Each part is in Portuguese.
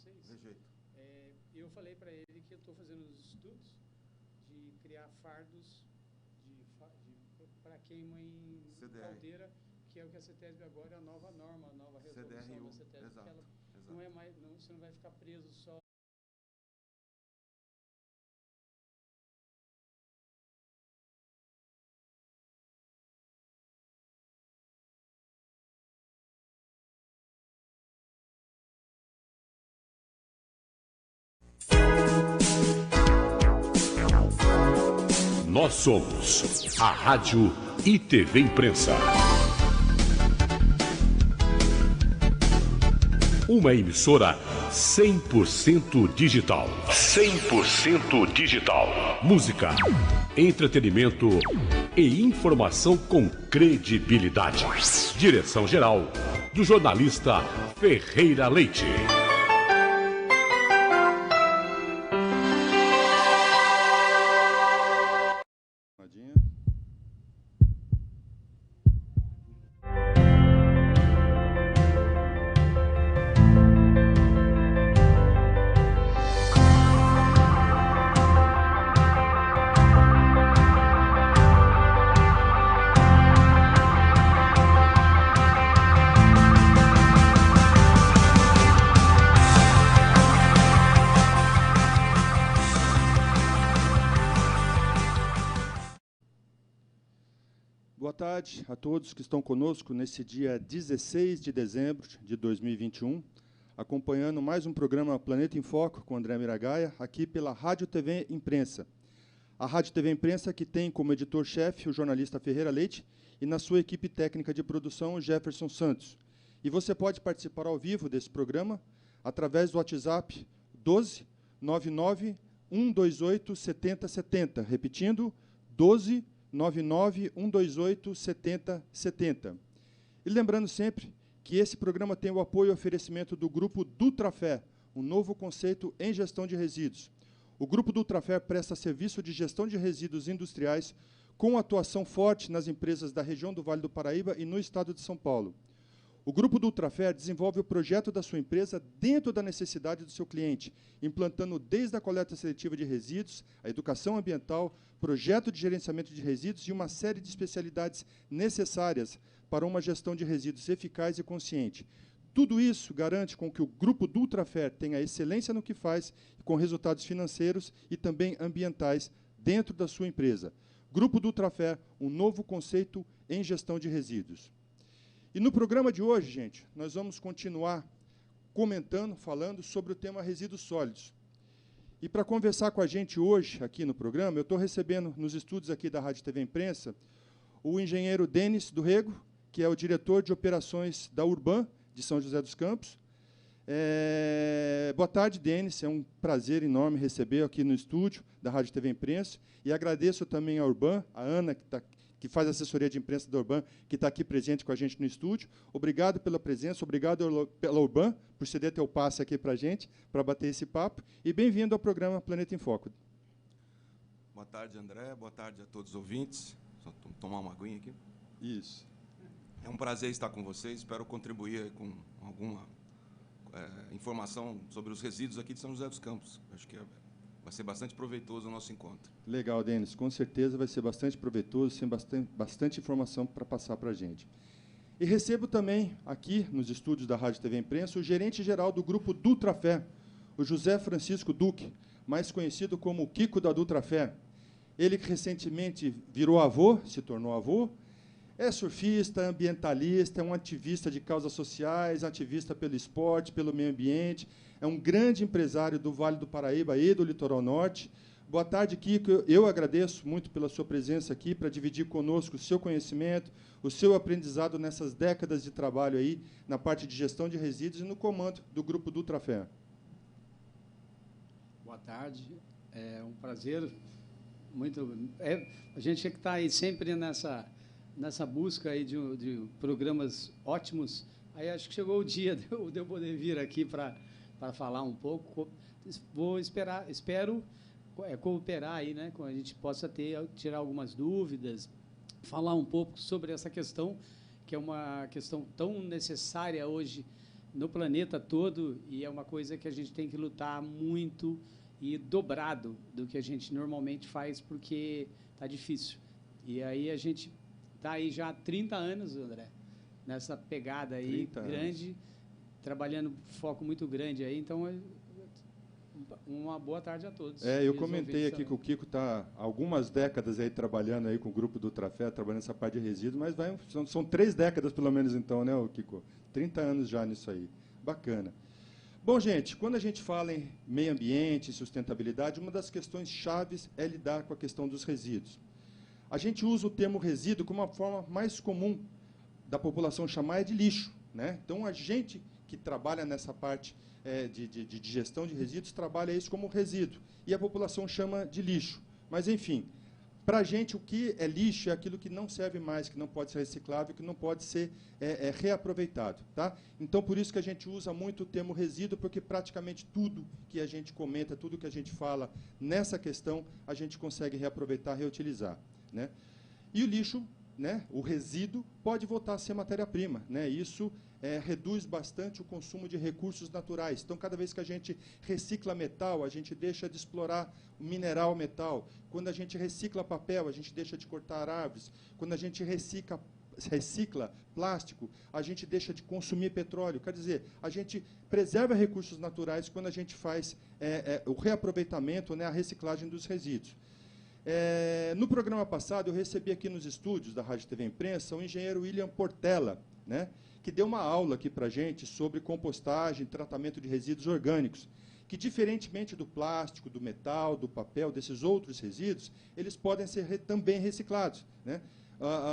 vocês. Rejeito. Eu falei para ele que eu estou fazendo os estudos de criar fardos para queima em CDR. caldeira, que é o que a CETESB agora é a nova norma, a nova resolução CDRU, da CETESB. exato, Ela exato. não é mais, não, você não vai ficar preso só. Nós somos a Rádio e TV Imprensa. Uma emissora 100% digital. 100% digital. Música, entretenimento e informação com credibilidade. Direção-geral do jornalista Ferreira Leite. Boa tarde a todos que estão conosco nesse dia 16 de dezembro de 2021, acompanhando mais um programa Planeta em Foco com André Miragaia, aqui pela Rádio TV Imprensa. A Rádio TV Imprensa que tem como editor-chefe o jornalista Ferreira Leite e na sua equipe técnica de produção o Jefferson Santos. E você pode participar ao vivo desse programa através do WhatsApp 12 99 128 7070, repetindo, 12 99 128 7070. E lembrando sempre que esse programa tem o apoio e oferecimento do Grupo Dutrafé, um novo conceito em gestão de resíduos. O Grupo Dutrafé presta serviço de gestão de resíduos industriais com atuação forte nas empresas da região do Vale do Paraíba e no estado de São Paulo. O Grupo Dutrafé desenvolve o projeto da sua empresa dentro da necessidade do seu cliente, implantando desde a coleta seletiva de resíduos, a educação ambiental, projeto de gerenciamento de resíduos e uma série de especialidades necessárias para uma gestão de resíduos eficaz e consciente. Tudo isso garante com que o Grupo Dutrafé tenha excelência no que faz, com resultados financeiros e também ambientais dentro da sua empresa. Grupo Dutrafé, um novo conceito em gestão de resíduos. E no programa de hoje, gente, nós vamos continuar comentando, falando sobre o tema resíduos sólidos. E para conversar com a gente hoje, aqui no programa, eu estou recebendo nos estúdios aqui da Rádio TV Imprensa o engenheiro Denis do Rego, que é o diretor de operações da Urban, de São José dos Campos. Boa tarde, Denis. É um prazer enorme receber aqui no estúdio da Rádio TV Imprensa. E agradeço também à Urban, a Ana, que faz assessoria de imprensa da Urban, que está aqui presente com a gente no estúdio. Obrigado pela presença, obrigado pela Urban, por ceder teu passe aqui para a gente, para bater esse papo. E bem-vindo ao programa Planeta em Foco. Boa tarde, André. Boa tarde a todos os ouvintes. Só tomar uma aguinha aqui. Isso. É um prazer estar com vocês. Espero contribuir com alguma informação sobre os resíduos aqui de São José dos Campos. Acho que vai ser bastante proveitoso o nosso encontro. Legal, Denis. Com certeza vai ser bastante proveitoso, tem bastante informação para passar para a gente. E recebo também, aqui nos estúdios da Rádio TV Imprensa, o gerente-geral do Grupo Dutrafé, o José Francisco Duque, mais conhecido como Kiko da Dutrafé. Ele que recentemente virou avô, se tornou avô, é surfista, ambientalista, é um ativista de causas sociais, ativista pelo esporte, pelo meio ambiente, é um grande empresário do Vale do Paraíba e do Litoral Norte. Boa tarde, Kiko. Eu agradeço muito pela sua presença aqui para dividir conosco o seu conhecimento, o seu aprendizado nessas décadas de trabalho aí na parte de gestão de resíduos e no comando do Grupo Dutrafé. Boa tarde. É um prazer. A gente que está aí sempre nessa busca aí de programas ótimos. Aí acho que chegou o dia de eu poder vir aqui para falar um pouco. Espero cooperar aí, né, com a gente possa tirar algumas dúvidas, falar um pouco sobre essa questão, que é uma questão tão necessária hoje no planeta todo, e é uma coisa que a gente tem que lutar muito e dobrado do que a gente normalmente faz, porque está difícil. E aí a gente está aí já há 30 anos, André, nessa pegada aí grande, trabalhando foco muito grande aí. Então, uma boa tarde a todos. Eu comentei aqui que o Kiko está há algumas décadas aí trabalhando aí com o grupo do Ultrafé, trabalhando nessa parte de resíduos, mas são 3 décadas pelo menos então, né, Kiko? 30 anos já nisso aí. Bacana. Bom, gente, quando a gente fala em meio ambiente e sustentabilidade, uma das questões chaves é lidar com a questão dos resíduos. A gente usa o termo resíduo como uma forma mais comum da população chamar de lixo, né? Então, a gente que trabalha nessa parte de gestão de resíduos trabalha isso como resíduo, e a população chama de lixo. Mas, enfim, para a gente, o que é lixo é aquilo que não serve mais, que não pode ser reciclável, que não pode ser reaproveitado. Tá? Então, por isso que a gente usa muito o termo resíduo, porque praticamente tudo que a gente comenta, tudo que a gente fala nessa questão, a gente consegue reaproveitar, reutilizar. Né? E o lixo, né, o resíduo, pode voltar a ser matéria-prima. Né? Isso reduz bastante o consumo de recursos naturais. Então, cada vez que a gente recicla metal, a gente deixa de explorar o mineral metal. Quando a gente recicla papel, a gente deixa de cortar árvores. Quando a gente recicla plástico, a gente deixa de consumir petróleo. Quer dizer, a gente preserva recursos naturais quando a gente faz o reaproveitamento, né, a reciclagem dos resíduos. No programa passado, eu recebi aqui nos estúdios da Rádio TV Imprensa o engenheiro William Portela, né, que deu uma aula aqui para a gente sobre compostagem, tratamento de resíduos orgânicos, que, diferentemente do plástico, do metal, do papel, desses outros resíduos, eles podem ser também reciclados. Né?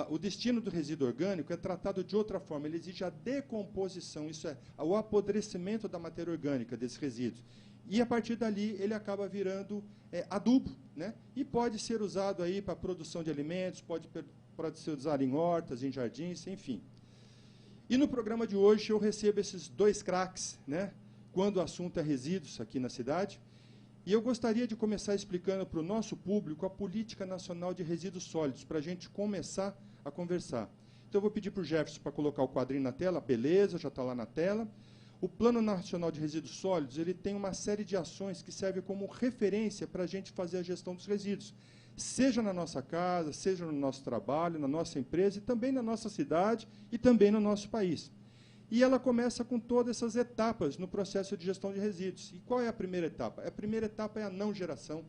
O destino do resíduo orgânico é tratado de outra forma, ele exige a decomposição, isso é, o apodrecimento da matéria orgânica desses resíduos. E, a partir dali, ele acaba virando adubo, né? E pode ser usado aí para a produção de alimentos, pode ser usado em hortas, em jardins, enfim. E no programa de hoje eu recebo esses 2 craques, né, quando o assunto é resíduos aqui na cidade. E eu gostaria de começar explicando para o nosso público a Política Nacional de Resíduos Sólidos, para a gente começar a conversar. Então, eu vou pedir para o Jefferson para colocar o quadrinho na tela. Beleza, já está lá na tela. O Plano Nacional de Resíduos Sólidos ele tem uma série de ações que servem como referência para a gente fazer a gestão dos resíduos, seja na nossa casa, seja no nosso trabalho, na nossa empresa, e também na nossa cidade e também no nosso país. E ela começa com todas essas etapas no processo de gestão de resíduos. E qual é a primeira etapa? A primeira etapa é a não geração.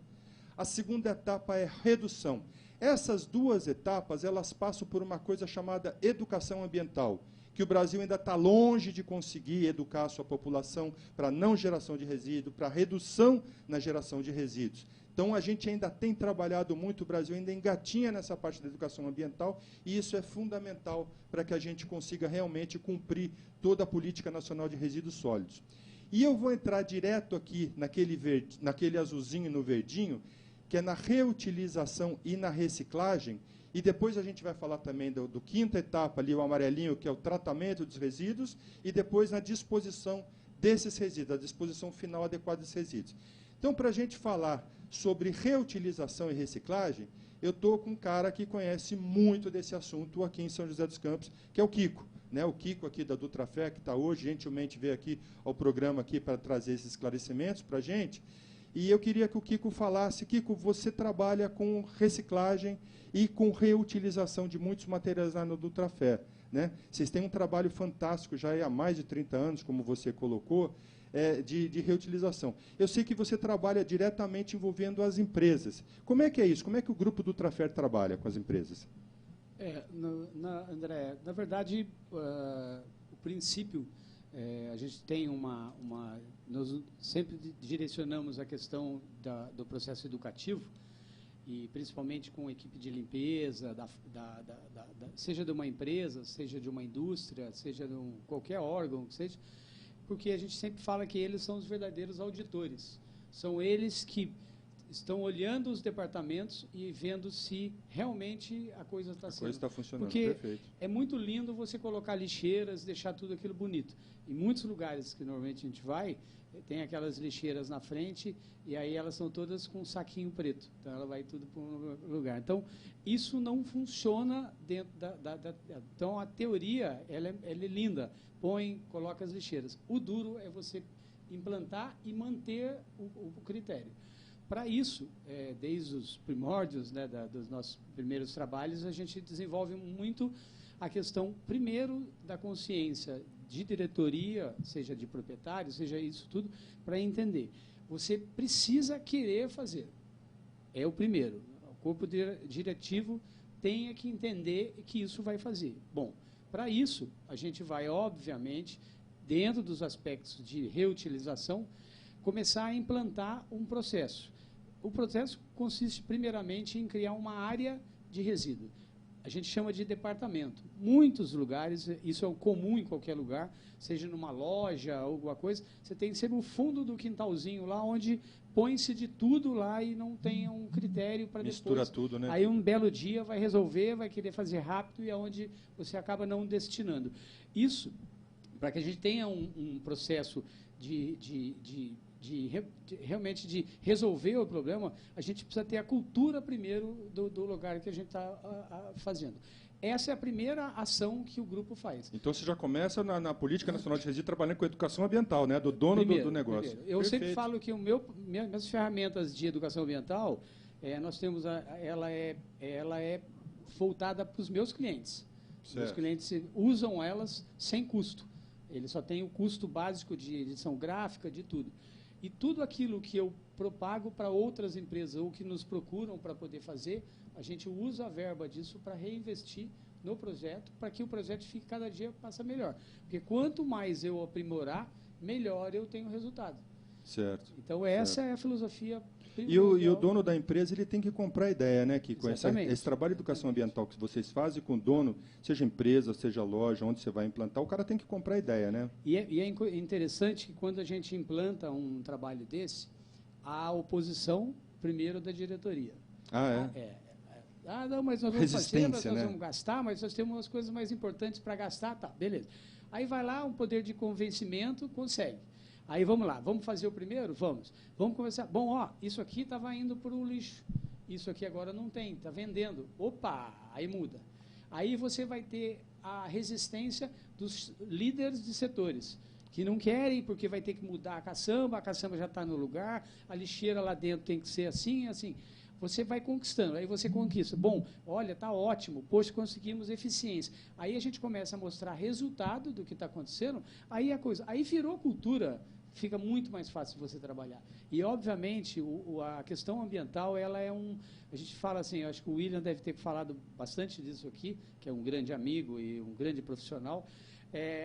A segunda etapa é redução. Essas 2 etapas elas passam por uma coisa chamada educação ambiental, que o Brasil ainda está longe de conseguir educar a sua população para não geração de resíduos, para redução na geração de resíduos. Então, a gente ainda tem trabalhado muito, o Brasil ainda engatinha nessa parte da educação ambiental, e isso é fundamental para que a gente consiga realmente cumprir toda a Política Nacional de Resíduos Sólidos. E eu vou entrar direto aqui naquele azulzinho no verdinho, que é na reutilização e na reciclagem, e depois a gente vai falar também do 5ª etapa, ali, o amarelinho, que é o tratamento dos resíduos, e depois na disposição desses resíduos, a disposição final adequada desses resíduos. Então, para a gente falar sobre reutilização e reciclagem, eu estou com um cara que conhece muito desse assunto aqui em São José dos Campos, que é o Kiko. Né? O Kiko aqui da Dutrafé, que está hoje, gentilmente veio aqui ao programa aqui para trazer esses esclarecimentos para a gente. E eu queria que o Kiko falasse. Kiko, você trabalha com reciclagem e com reutilização de muitos materiais lá no Dutrafé. Né? Vocês têm um trabalho fantástico já há mais de 30 anos, como você colocou, de reutilização. Eu sei que você trabalha diretamente envolvendo as empresas. Como é que é isso? Como é que o grupo Dutrafé trabalha com as empresas? André, na verdade, o princípio, a gente tem nós sempre direcionamos a questão do processo educativo, e principalmente com a equipe de limpeza, seja de uma empresa, seja de uma indústria, seja de qualquer órgão que seja, porque a gente sempre fala que eles são os verdadeiros auditores. São eles que estão olhando os departamentos e vendo se realmente a coisa está sendo. A coisa está funcionando, porque perfeito. é muito lindo você colocar lixeiras, deixar tudo aquilo bonito. Em muitos lugares que normalmente a gente vai, tem aquelas lixeiras na frente e aí elas são todas com um saquinho preto. Então, ela vai tudo para um lugar. Então, isso não funciona dentro Então, a teoria, ela é linda. Coloca as lixeiras. O duro é você implantar e manter o critério. Para isso, desde os primórdios, né, dos nossos primeiros trabalhos, a gente desenvolve muito a questão, primeiro, da consciência de diretoria, seja de proprietário, seja isso tudo, para entender. Você precisa querer fazer. É o primeiro. O corpo diretivo tem que entender que isso vai fazer. Bom, para isso, a gente vai, obviamente, dentro dos aspectos de reutilização, começar a implantar um processo. O processo consiste, primeiramente, em criar uma área de resíduo. A gente chama de departamento. Muitos lugares, isso é comum em qualquer lugar, seja numa loja, alguma coisa, você tem que ser no fundo do quintalzinho, lá onde põe-se de tudo lá e não tem um critério para depois. Mistura tudo, né? Aí um belo dia vai resolver, vai querer fazer rápido e é onde você acaba não destinando. Isso, para que a gente tenha um processo realmente de resolver o problema, a gente precisa ter a cultura primeiro do lugar que a gente está fazendo. Essa é a primeira ação que o grupo faz. Então, você já começa na Política Nacional de Resíduos trabalhando com educação ambiental, né? Do dono do negócio. Eu sempre falo que minhas ferramentas de educação ambiental, nós temos ela é voltada para os meus clientes. Certo. Meus clientes usam elas sem custo. Ele só tem o custo básico de edição gráfica, de tudo. E tudo aquilo que eu propago para outras empresas ou que nos procuram para poder fazer, a gente usa a verba disso para reinvestir no projeto, para que o projeto fique cada dia passa melhor. Porque quanto mais eu aprimorar, melhor eu tenho resultado. Certo. Então, essa é a filosofia. E o dono da empresa, ele tem que comprar a ideia, né? Que com esse trabalho de educação ambiental que vocês fazem com o dono, seja empresa, seja loja, onde você vai implantar, o cara tem que comprar a ideia, né? E é interessante que quando a gente implanta um trabalho desse, há oposição primeiro da diretoria. Não, mas nós vamos fazer, nós vamos gastar, mas nós temos umas coisas mais importantes para gastar, tá, beleza. Aí vai lá, um poder de convencimento, consegue. Aí vamos lá, vamos fazer o primeiro? Vamos começar. Bom, isso aqui estava indo para o lixo, isso aqui agora não tem, está vendendo. Opa, aí muda. Aí você vai ter a resistência dos líderes de setores, que não querem, porque vai ter que mudar a caçamba já está no lugar, a lixeira lá dentro tem que ser assim e assim. Você vai conquistando, aí você conquista. Bom, olha, está ótimo, poxa, conseguimos eficiência. Aí a gente começa a mostrar resultado do que está acontecendo, aí virou cultura, fica muito mais fácil de você trabalhar. E, obviamente, a questão ambiental, ela é a gente fala assim, eu acho que o William deve ter falado bastante disso aqui, que é um grande amigo e um grande profissional.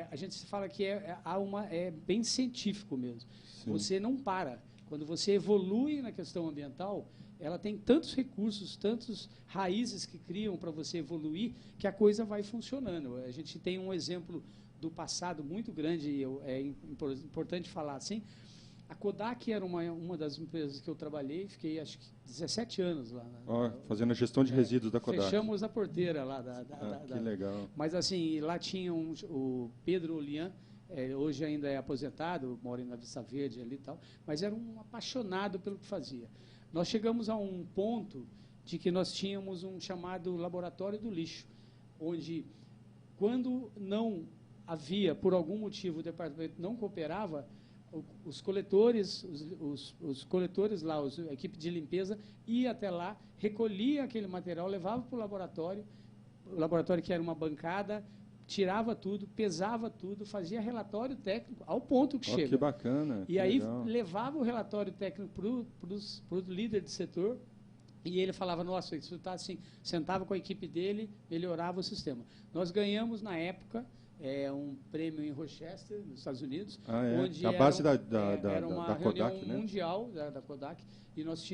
A gente fala que é bem científico mesmo. Sim. Você não para. Quando você evolui na questão ambiental, ela tem tantos recursos, tantas raízes que criam para você evoluir, que a coisa vai funcionando. A gente tem um exemplo do passado muito grande, e é importante falar assim. A Kodak era uma das empresas que eu trabalhei, fiquei acho que 17 anos lá. Fazendo a gestão de resíduos da Kodak. Fechamos a porteira lá. Que legal. Mas assim, lá tinha o Pedro Olian, hoje ainda é aposentado, mora na Vista Verde ali e tal, mas era um apaixonado pelo que fazia. Nós chegamos a um ponto de que nós tínhamos um chamado laboratório do lixo, onde, quando não havia, por algum motivo, o departamento não cooperava, os coletores, os coletores lá, a equipe de limpeza, ia até lá, recolhia aquele material, levava para o laboratório que era uma bancada, tirava tudo, pesava tudo, fazia relatório técnico ao ponto que chega. Que bacana. E aí levava o relatório técnico para o líder de setor e ele falava, nossa, isso está assim, sentava com a equipe dele, melhorava o sistema. Nós ganhamos, na época, um prêmio em Rochester, nos Estados Unidos, onde a base da reunião Kodak, né? mundial da Kodak, e nós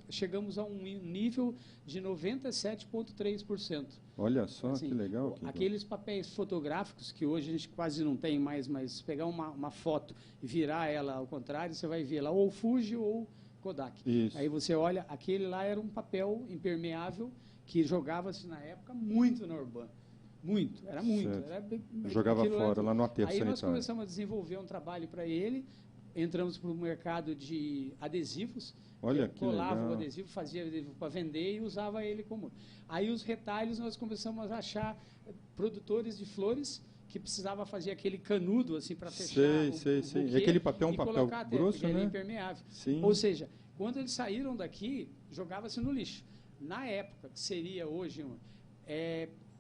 chegamos a um nível de 97,3%. Olha só, assim, que legal. Aqueles papéis fotográficos que hoje a gente quase não tem mais, mas pegar uma foto e virar ela ao contrário, você vai ver lá ou fuge ou Kodak. Isso. Aí você olha, aquele lá era um papel impermeável que jogava-se na época muito na Urbana. Muito, era muito. Jogava fora, lá no aterro sanitário. Aí nós sanitário. começamos a desenvolver um trabalho para ele, entramos para o mercado de adesivos. Olha que colava legal. o adesivo, fazia adesivo para vender e usava ele como. Aí os retalhos nós começamos a achar produtores de flores que precisava fazer aquele canudo assim para fechar. Sei. E aquele papel é um papel grosso, né? Ele é impermeável. Sim. Ou seja, quando eles saíram daqui, jogava-se no lixo. Na época, que seria hoje,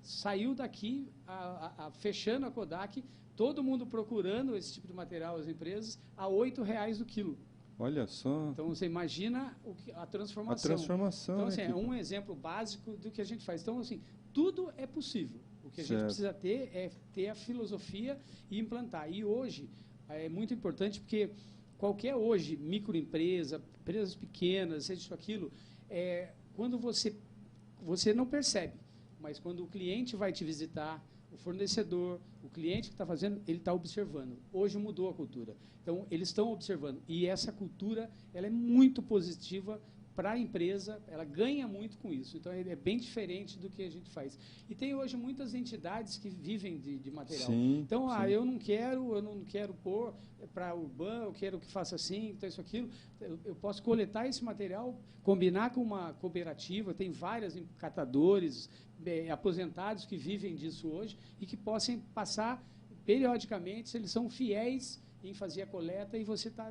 saiu daqui, fechando a Kodak, todo mundo procurando esse tipo de material, as empresas, a R$ 8,00 o quilo. Olha só. Então, você imagina a transformação. A transformação. Então, assim, é um exemplo básico do que a gente faz. Então, assim, tudo é possível. O que a gente precisa ter é ter a filosofia e implantar. E hoje, é muito importante, porque qualquer hoje, microempresa, empresas pequenas, seja isso, aquilo, quando você não percebe, mas quando o cliente vai te visitar, o fornecedor, o cliente que está fazendo, ele está observando. Hoje mudou a cultura. Então, eles estão observando. E essa cultura, ela é muito positiva para a empresa, ela ganha muito com isso. Então, é bem diferente do que a gente faz. E tem hoje muitas entidades que vivem de material. Sim, então, sim. eu não quero pôr para a Urban, eu quero que faça assim, então isso, aquilo. Eu posso coletar esse material, combinar com uma cooperativa, tem vários catadores, aposentados que vivem disso hoje e que possam passar periodicamente, se eles são fiéis em fazer a coleta, e você está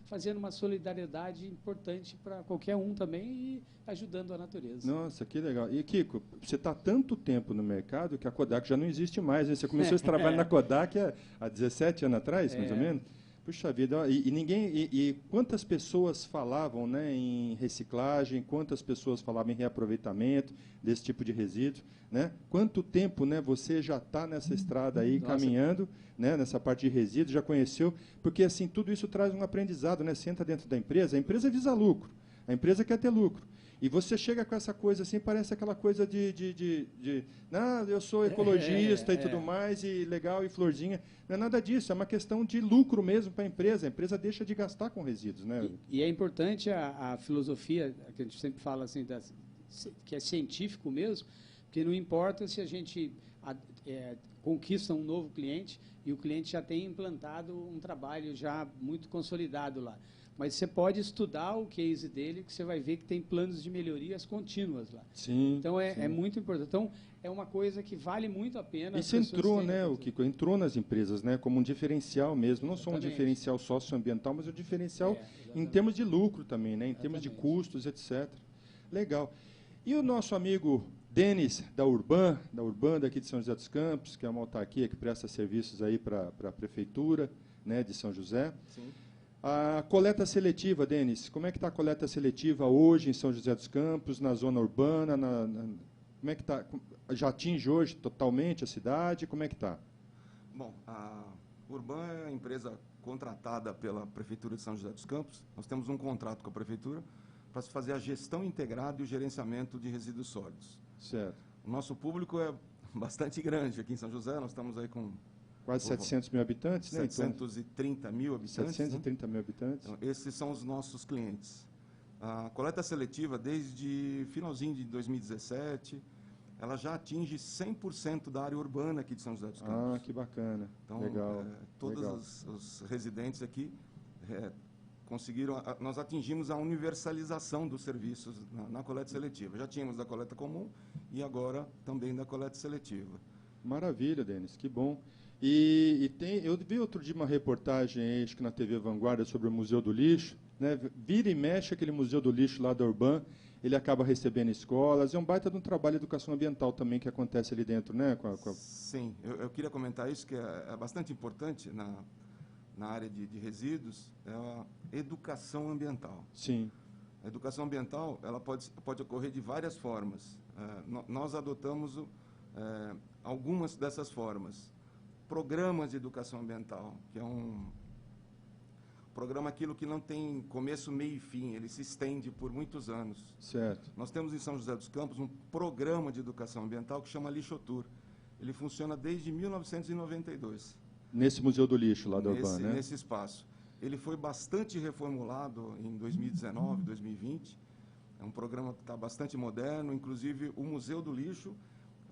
fazendo uma solidariedade importante para qualquer um também e ajudando a natureza. Nossa, que legal. E, Kiko, você está há tanto tempo no mercado que a Kodak já não existe mais, né? Você começou esse trabalho na Kodak há 17 anos atrás, mais ou menos? Puxa vida, e quantas pessoas falavam, né, em reciclagem, quantas pessoas falavam em reaproveitamento desse tipo de resíduo, né? Quanto tempo, né, você já está nessa estrada aí, caminhando, né, nessa parte de resíduos, já conheceu? Porque assim, tudo isso traz um aprendizado, né? Você entra dentro da empresa, a empresa visa lucro, a empresa quer ter lucro. E você chega com essa coisa assim, parece aquela coisa eu sou ecologista e tudo mais, e legal, e florzinha. Não é nada disso, é uma questão de lucro mesmo para a empresa deixa de gastar com resíduos. Né? E é importante a filosofia, que a gente sempre fala assim, que é científico mesmo, porque não importa se a gente conquista um novo cliente e o cliente já tem implantado um trabalho já muito consolidado lá. Mas você pode estudar o case dele, que você vai ver que tem planos de melhorias contínuas lá. Sim. Então, é muito importante. Então, é uma coisa que vale muito a pena. Isso entrou, né, o Kiko, entrou nas empresas, né, como um diferencial mesmo, não só um diferencial socioambiental, mas um diferencial em termos de lucro também, né, em termos de custos, etc. Legal. E o nosso amigo Denis, da Urban daqui de São José dos Campos, que é uma autarquia que presta serviços aí para a prefeitura, né, de São José. Sim. A coleta seletiva, Denis, como é que está a coleta seletiva hoje em São José dos Campos, na zona urbana? Como é que está? Já atinge hoje totalmente a cidade? Como é que está? Bom, a Urban é a empresa contratada pela Prefeitura de São José dos Campos. Nós temos um contrato com a Prefeitura para se fazer a gestão integrada e o gerenciamento de resíduos sólidos. Certo. O nosso público é bastante grande aqui em São José, nós estamos aí com quase 700 mil habitantes, né? 730 mil habitantes. 730 mil habitantes. Então, esses são os nossos clientes. A coleta seletiva, desde finalzinho de 2017, ela já atinge 100% da área urbana aqui de São José dos Campos. Ah, que bacana. Então, legal. Todos os residentes aqui conseguiram... Nós atingimos a universalização dos serviços na coleta seletiva. Já tínhamos da coleta comum e agora também da coleta seletiva. Maravilha, Denis, que bom. Eu vi outro dia uma reportagem, acho que na TV Vanguarda, sobre o Museu do Lixo, né? Vira e mexe aquele Museu do Lixo lá da Urban, ele acaba recebendo escolas, é um baita de um trabalho de educação ambiental também que acontece ali dentro, né? Sim, eu queria comentar isso, que é bastante importante na área de resíduos, é a educação ambiental. Sim. A educação ambiental, ela pode ocorrer de várias formas. Nós adotamos algumas dessas formas. Programas de educação ambiental, que é um programa aquilo que não tem começo, meio e fim, ele se estende por muitos anos. Certo. Nós temos em São José dos Campos um programa de educação ambiental que chama Lixotur. Ele funciona desde 1992. Nesse Museu do Lixo lá da Urban, né? Nesse espaço. Ele foi bastante reformulado em 2019, 2020. É um programa que está bastante moderno, inclusive o Museu do Lixo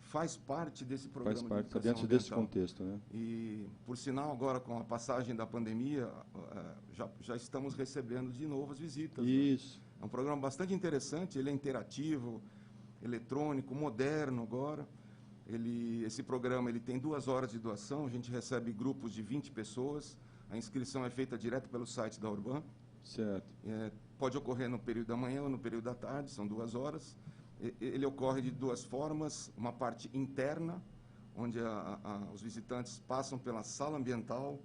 faz parte desse programa. Faz parte, de está dentro desse contexto, né? E, por sinal, agora com a passagem da pandemia, já estamos recebendo de novo as visitas. Isso. Né? É um programa bastante interessante, ele é interativo, eletrônico, moderno agora. Esse programa ele tem 2 horas de doação, a gente recebe grupos de 20 pessoas, a inscrição é feita direto pelo site da Urban. Certo. Pode ocorrer no período da manhã ou no período da tarde, são 2 horas. Ele ocorre de 2 formas, uma parte interna, onde os visitantes passam pela sala ambiental,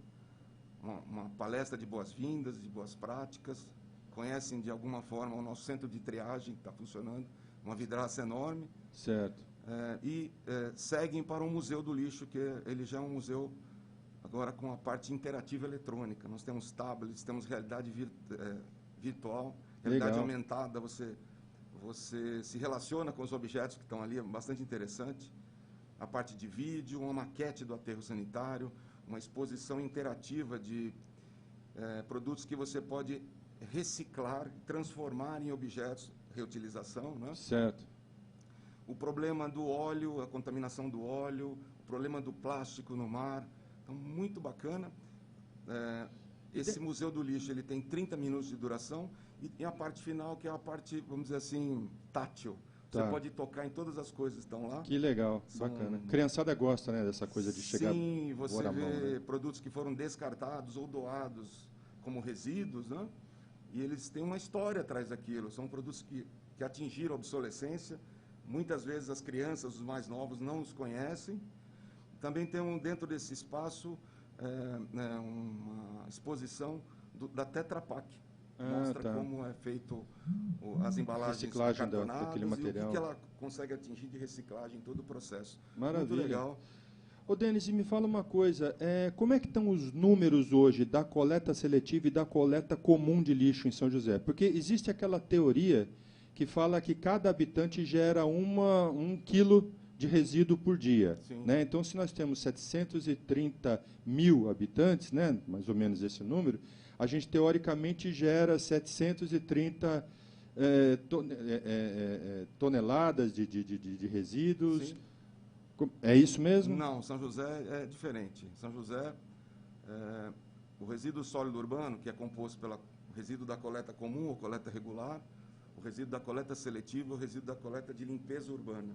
uma palestra de boas-vindas, de boas práticas, conhecem de alguma forma o nosso centro de triagem que está funcionando, uma vidraça enorme. Certo. Seguem para o Museu do Lixo, que ele já é um museu agora com a parte interativa eletrônica. Nós temos tablets, temos realidade virtual, realidade Legal. aumentada, você se relaciona com os objetos que estão ali, é bastante interessante. A parte de vídeo, uma maquete do aterro sanitário, uma exposição interativa de produtos que você pode reciclar, transformar em objetos, reutilização, né? Certo. O problema do óleo, a contaminação do óleo, o problema do plástico no mar. Então, muito bacana. Esse Museu do Lixo ele tem 30 minutos de duração e a parte final, que é a parte, vamos dizer assim, tátil. Você pode tocar em todas as coisas que estão lá. Que legal, bacana. Criançada gosta, né, dessa coisa de chegar... Sim, você na vê mão, né? produtos que foram descartados ou doados como resíduos, né? E eles têm uma história atrás daquilo. São produtos que atingiram a obsolescência. Muitas vezes as crianças, os mais novos, não os conhecem. Também tem dentro desse espaço uma exposição da Tetra Pak. Mostra como é feito as embalagens reciclagem cartonadas daquele material. E o que ela consegue atingir de reciclagem em todo o processo. Maravilha. Muito legal. Ô, Denis, me fala uma coisa, como é que estão os números hoje da coleta seletiva e da coleta comum de lixo em São José? Porque existe aquela teoria que fala que cada habitante gera 1 quilo de resíduo por dia. Né? Então, se nós temos 730 mil habitantes, né, mais ou menos esse número, a gente, teoricamente, gera 730 toneladas de resíduos. Sim. É isso mesmo? Não, São José é diferente. São José, o resíduo sólido urbano, que é composto pelo resíduo da coleta comum ou coleta regular, o resíduo da coleta seletiva, o resíduo da coleta de limpeza urbana.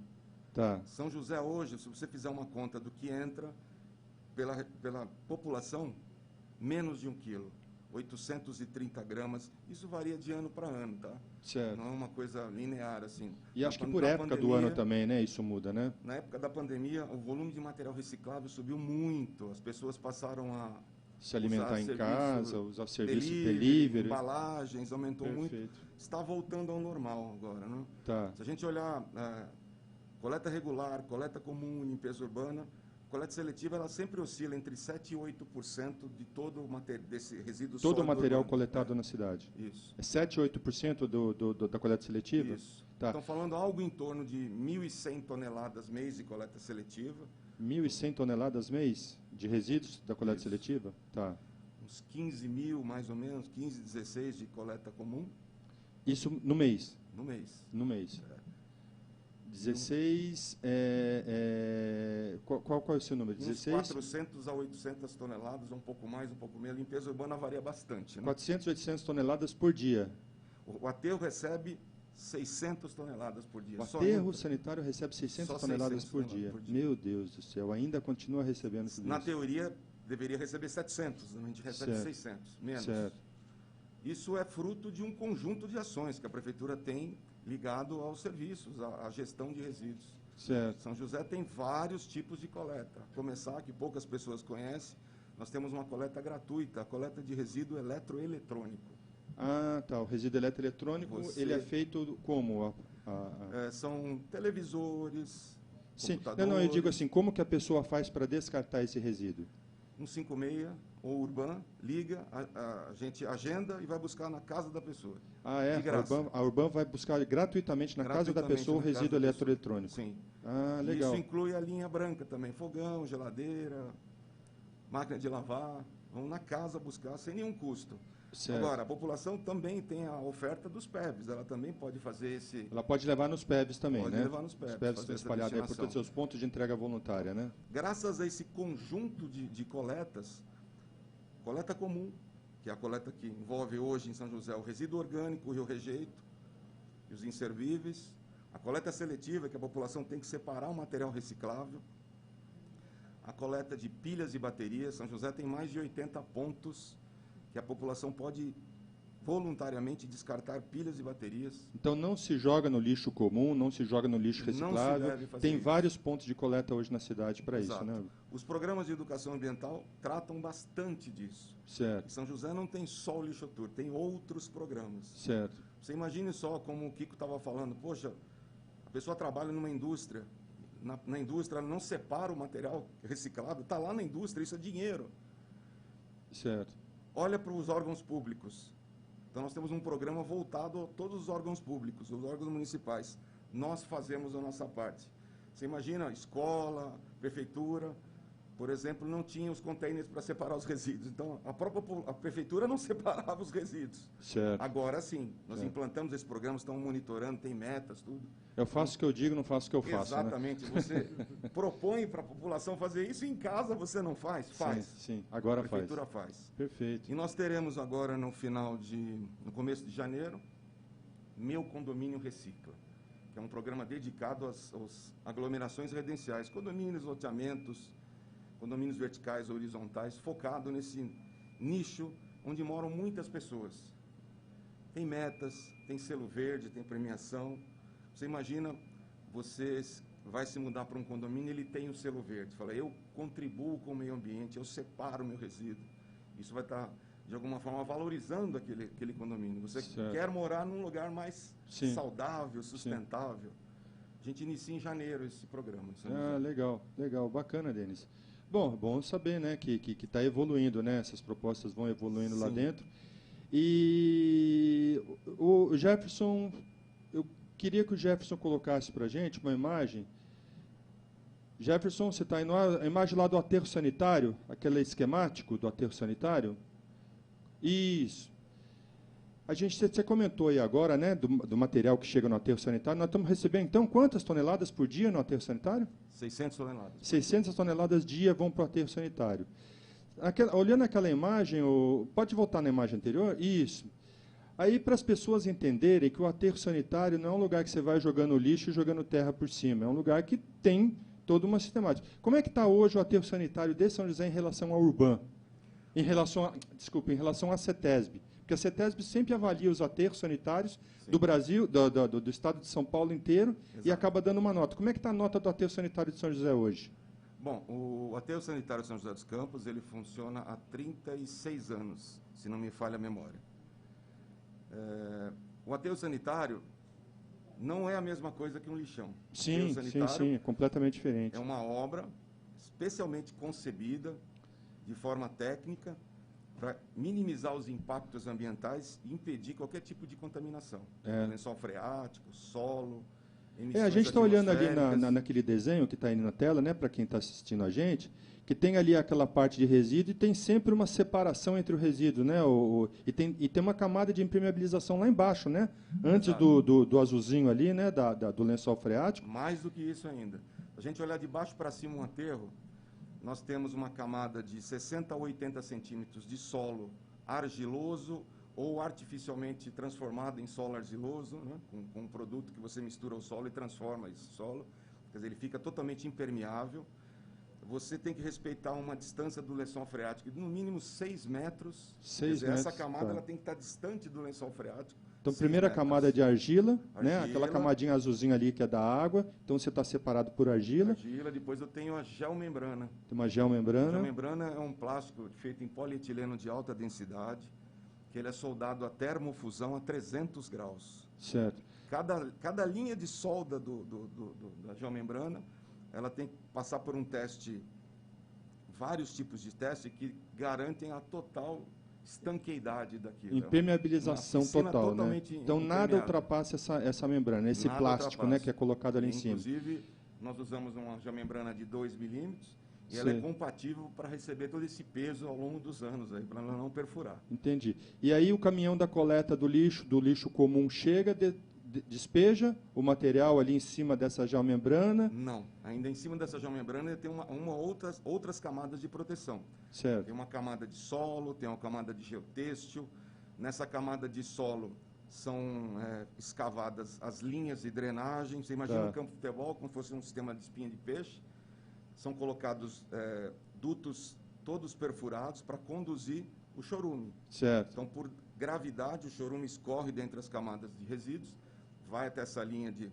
Tá. São José hoje, se você fizer uma conta do que entra pela população, menos de 1 quilo, 830 gramas, isso varia de ano para ano, tá? Certo. Não é uma coisa linear, assim. E acho que por época do ano também, né? Isso muda, né? Na época da pandemia, o volume de material reciclável subiu muito, as pessoas passaram a se alimentar em casa, usar serviço delivery, embalagens, aumentou Perfeito. muito. Está voltando ao normal agora, né? Tá. Se a gente olhar coleta regular, coleta comum, limpeza urbana, coleta seletiva, ela sempre oscila entre 7% e 8% de todo o desse resíduo todo o material urbano. coletado na cidade. Isso. É 7% a 8% da coleta seletiva? Isso. Tá. Estão falando algo em torno de 1.100 toneladas mês de coleta seletiva. 1.100 toneladas mês de resíduos da coleta Isso. seletiva? Tá. Uns 15 mil, mais ou menos, 15, 16 de coleta comum. Isso no mês? No mês. No mês. 16, qual é o seu número? 16? 400 a 800 toneladas, um pouco mais, um pouco menos. A limpeza urbana varia bastante. Né? 400, 800 toneladas por dia. O aterro recebe 600 toneladas por dia. O aterro sanitário recebe 600 toneladas 600 por dia. Meu Deus do céu, ainda continua recebendo tudo Na isso. teoria, deveria receber 700, a gente recebe Certo. 600, menos. Certo. Isso é fruto de um conjunto de ações que a Prefeitura tem ligado aos serviços, à gestão de resíduos. Certo. São José tem vários tipos de coleta. A começar, que poucas pessoas conhecem, nós temos uma coleta gratuita, a coleta de resíduo eletroeletrônico. Ah, tá. O resíduo eletroeletrônico, ele é feito como? São televisores, Sim. computadores. Não, eu digo assim, como que a pessoa faz para descartar esse resíduo? 156 ou Urban, liga, a gente agenda e vai buscar na casa da pessoa. Ah, é? De graça. A Urban vai buscar gratuitamente na casa da pessoa o resíduo eletroeletrônico. Sim. Ah, legal. Isso inclui a linha branca também, fogão, geladeira, máquina de lavar, vão na casa buscar sem nenhum custo. Certo. Agora, a população também tem a oferta dos PEVs, ela também pode fazer esse... Ela pode levar nos PEVs também, pode né? levar nos PEVs. Os PEVs estão espalhados aí por todos os seus pontos de entrega voluntária, né? Graças a esse conjunto de coletas, coleta comum, que é a coleta que envolve hoje em São José o resíduo orgânico, o rio rejeito e os inservíveis, a coleta seletiva, que a população tem que separar o material reciclável, a coleta de pilhas e baterias. São José tem mais de 80 pontos que a população pode voluntariamente descartar pilhas e baterias. Então não se joga no lixo comum, não se joga no lixo reciclável. Tem vários pontos de coleta hoje na cidade para isso, né? Os programas de educação ambiental tratam bastante disso. Certo. São José não tem só o Lixotur, tem outros programas. Certo. Você imagine só, como o Kiko estava falando, poxa, a pessoa trabalha numa indústria, na indústria ela não separa o material reciclado, está lá na indústria, isso é dinheiro. Certo. Olha para os órgãos públicos. Então, nós temos um programa voltado a todos os órgãos públicos, os órgãos municipais. Nós fazemos a nossa parte. Você imagina, escola, prefeitura, por exemplo, não tinha os containers para separar os resíduos. Então, a prefeitura não separava os resíduos. Certo. Agora sim, nós implantamos esse programa, estamos monitorando, tem metas, tudo. Eu faço o que eu digo, não faço o que eu faço. Exatamente. Né? Você propõe para a população fazer isso, e em casa você não faz? Faz. Sim, agora faz. A prefeitura faz. Perfeito. E nós teremos agora, no começo de janeiro, Meu Condomínio Recicla, que é um programa dedicado às aglomerações residenciais, condomínios, loteamentos, condomínios verticais, horizontais, focado nesse nicho onde moram muitas pessoas. Tem metas, tem selo verde, tem premiação. Você imagina, você vai se mudar para um condomínio, ele tem o selo verde. Fala, eu contribuo com o meio ambiente, eu separo o meu resíduo. Isso vai estar, de alguma forma, valorizando aquele condomínio. Você quer morar num lugar mais saudável, sustentável. A gente inicia em janeiro esse programa. Legal, bacana, Denis. Bom saber, né, que está evoluindo, né, essas propostas vão evoluindo lá dentro. E o Jefferson, eu queria que o Jefferson colocasse para a gente uma imagem. Jefferson, você está aí a imagem lá do aterro sanitário, aquele esquemático do aterro sanitário? Isso. Você comentou aí agora, né, do material que chega no aterro sanitário. Nós estamos recebendo, então, quantas toneladas por dia no aterro sanitário? 600 toneladas. 600 toneladas dia vão para o aterro sanitário. Olhando aquela imagem, pode voltar na imagem anterior? Isso. Aí, para as pessoas entenderem que o aterro sanitário não é um lugar que você vai jogando lixo e jogando terra por cima, é um lugar que tem toda uma sistemática. Como é que está hoje o aterro sanitário de São José em relação ao Urban? Em relação à CETESB? Porque a CETESB sempre avalia os aterros sanitários do Brasil, do estado de São Paulo inteiro, e acaba dando uma nota. Como é que está a nota do aterro sanitário de São José hoje? Bom, o aterro sanitário de São José dos Campos, ele funciona há 36 anos, se não me falha a memória. O aterro sanitário não é a mesma coisa que um lixão. Sim, é completamente diferente. É uma obra especialmente concebida de forma técnica para minimizar os impactos ambientais e impedir qualquer tipo de contaminação. Lençol freático, solo, emissões a gente está olhando ali atmosféricas. naquele desenho que está aí na tela, né, para quem está assistindo a gente, que tem ali aquela parte de resíduo e tem sempre uma separação entre o resíduo, né, e tem uma camada de impermeabilização lá embaixo, né, antes do azulzinho ali, né, do lençol freático. Mais do que isso ainda. A gente olhar de baixo para cima um aterro, nós temos uma camada de 60 a 80 centímetros de solo argiloso ou artificialmente transformado em solo argiloso, né, com um produto que você mistura o solo e transforma esse solo. Quer dizer, ele fica totalmente impermeável. Você tem que respeitar uma distância do lençol freático de no mínimo 6 metros. 6 metros. Essa camada ela tem que estar distante do lençol freático. Então, primeira camada de argila, né? Aquela camadinha azulzinha ali que é da água. Então, você está separado por argila. Depois eu tenho a geomembrana. Tem uma geomembrana. A geomembrana é um plástico feito em polietileno de alta densidade, que ele é soldado a termofusão a 300 graus. Certo. Cada linha de solda da geomembrana, ela tem que passar por um teste, vários tipos de teste que garantem a total estanqueidade daquilo. Impermeabilização total, né? Então nada ultrapassa essa membrana, esse plástico, né, que é colocado ali em cima. Inclusive, nós usamos uma geomembrana de 2 milímetros E ela é compatível para receber todo esse peso ao longo dos anos, para ela não perfurar. Entendi. E aí o caminhão da coleta do lixo comum chega, despeja o material ali em cima dessa geomembrana? Não. Ainda em cima dessa geomembrana tem outras camadas de proteção. Certo. Tem uma camada de solo, tem uma camada de geotêxtil. Nessa camada de solo são escavadas as linhas de drenagem. Você imagina um campo de futebol como se fosse um sistema de espinha de peixe. São colocados dutos todos perfurados para conduzir o chorume. Certo. Então, por gravidade, o chorume escorre dentre as camadas de resíduos, vai até essa linha de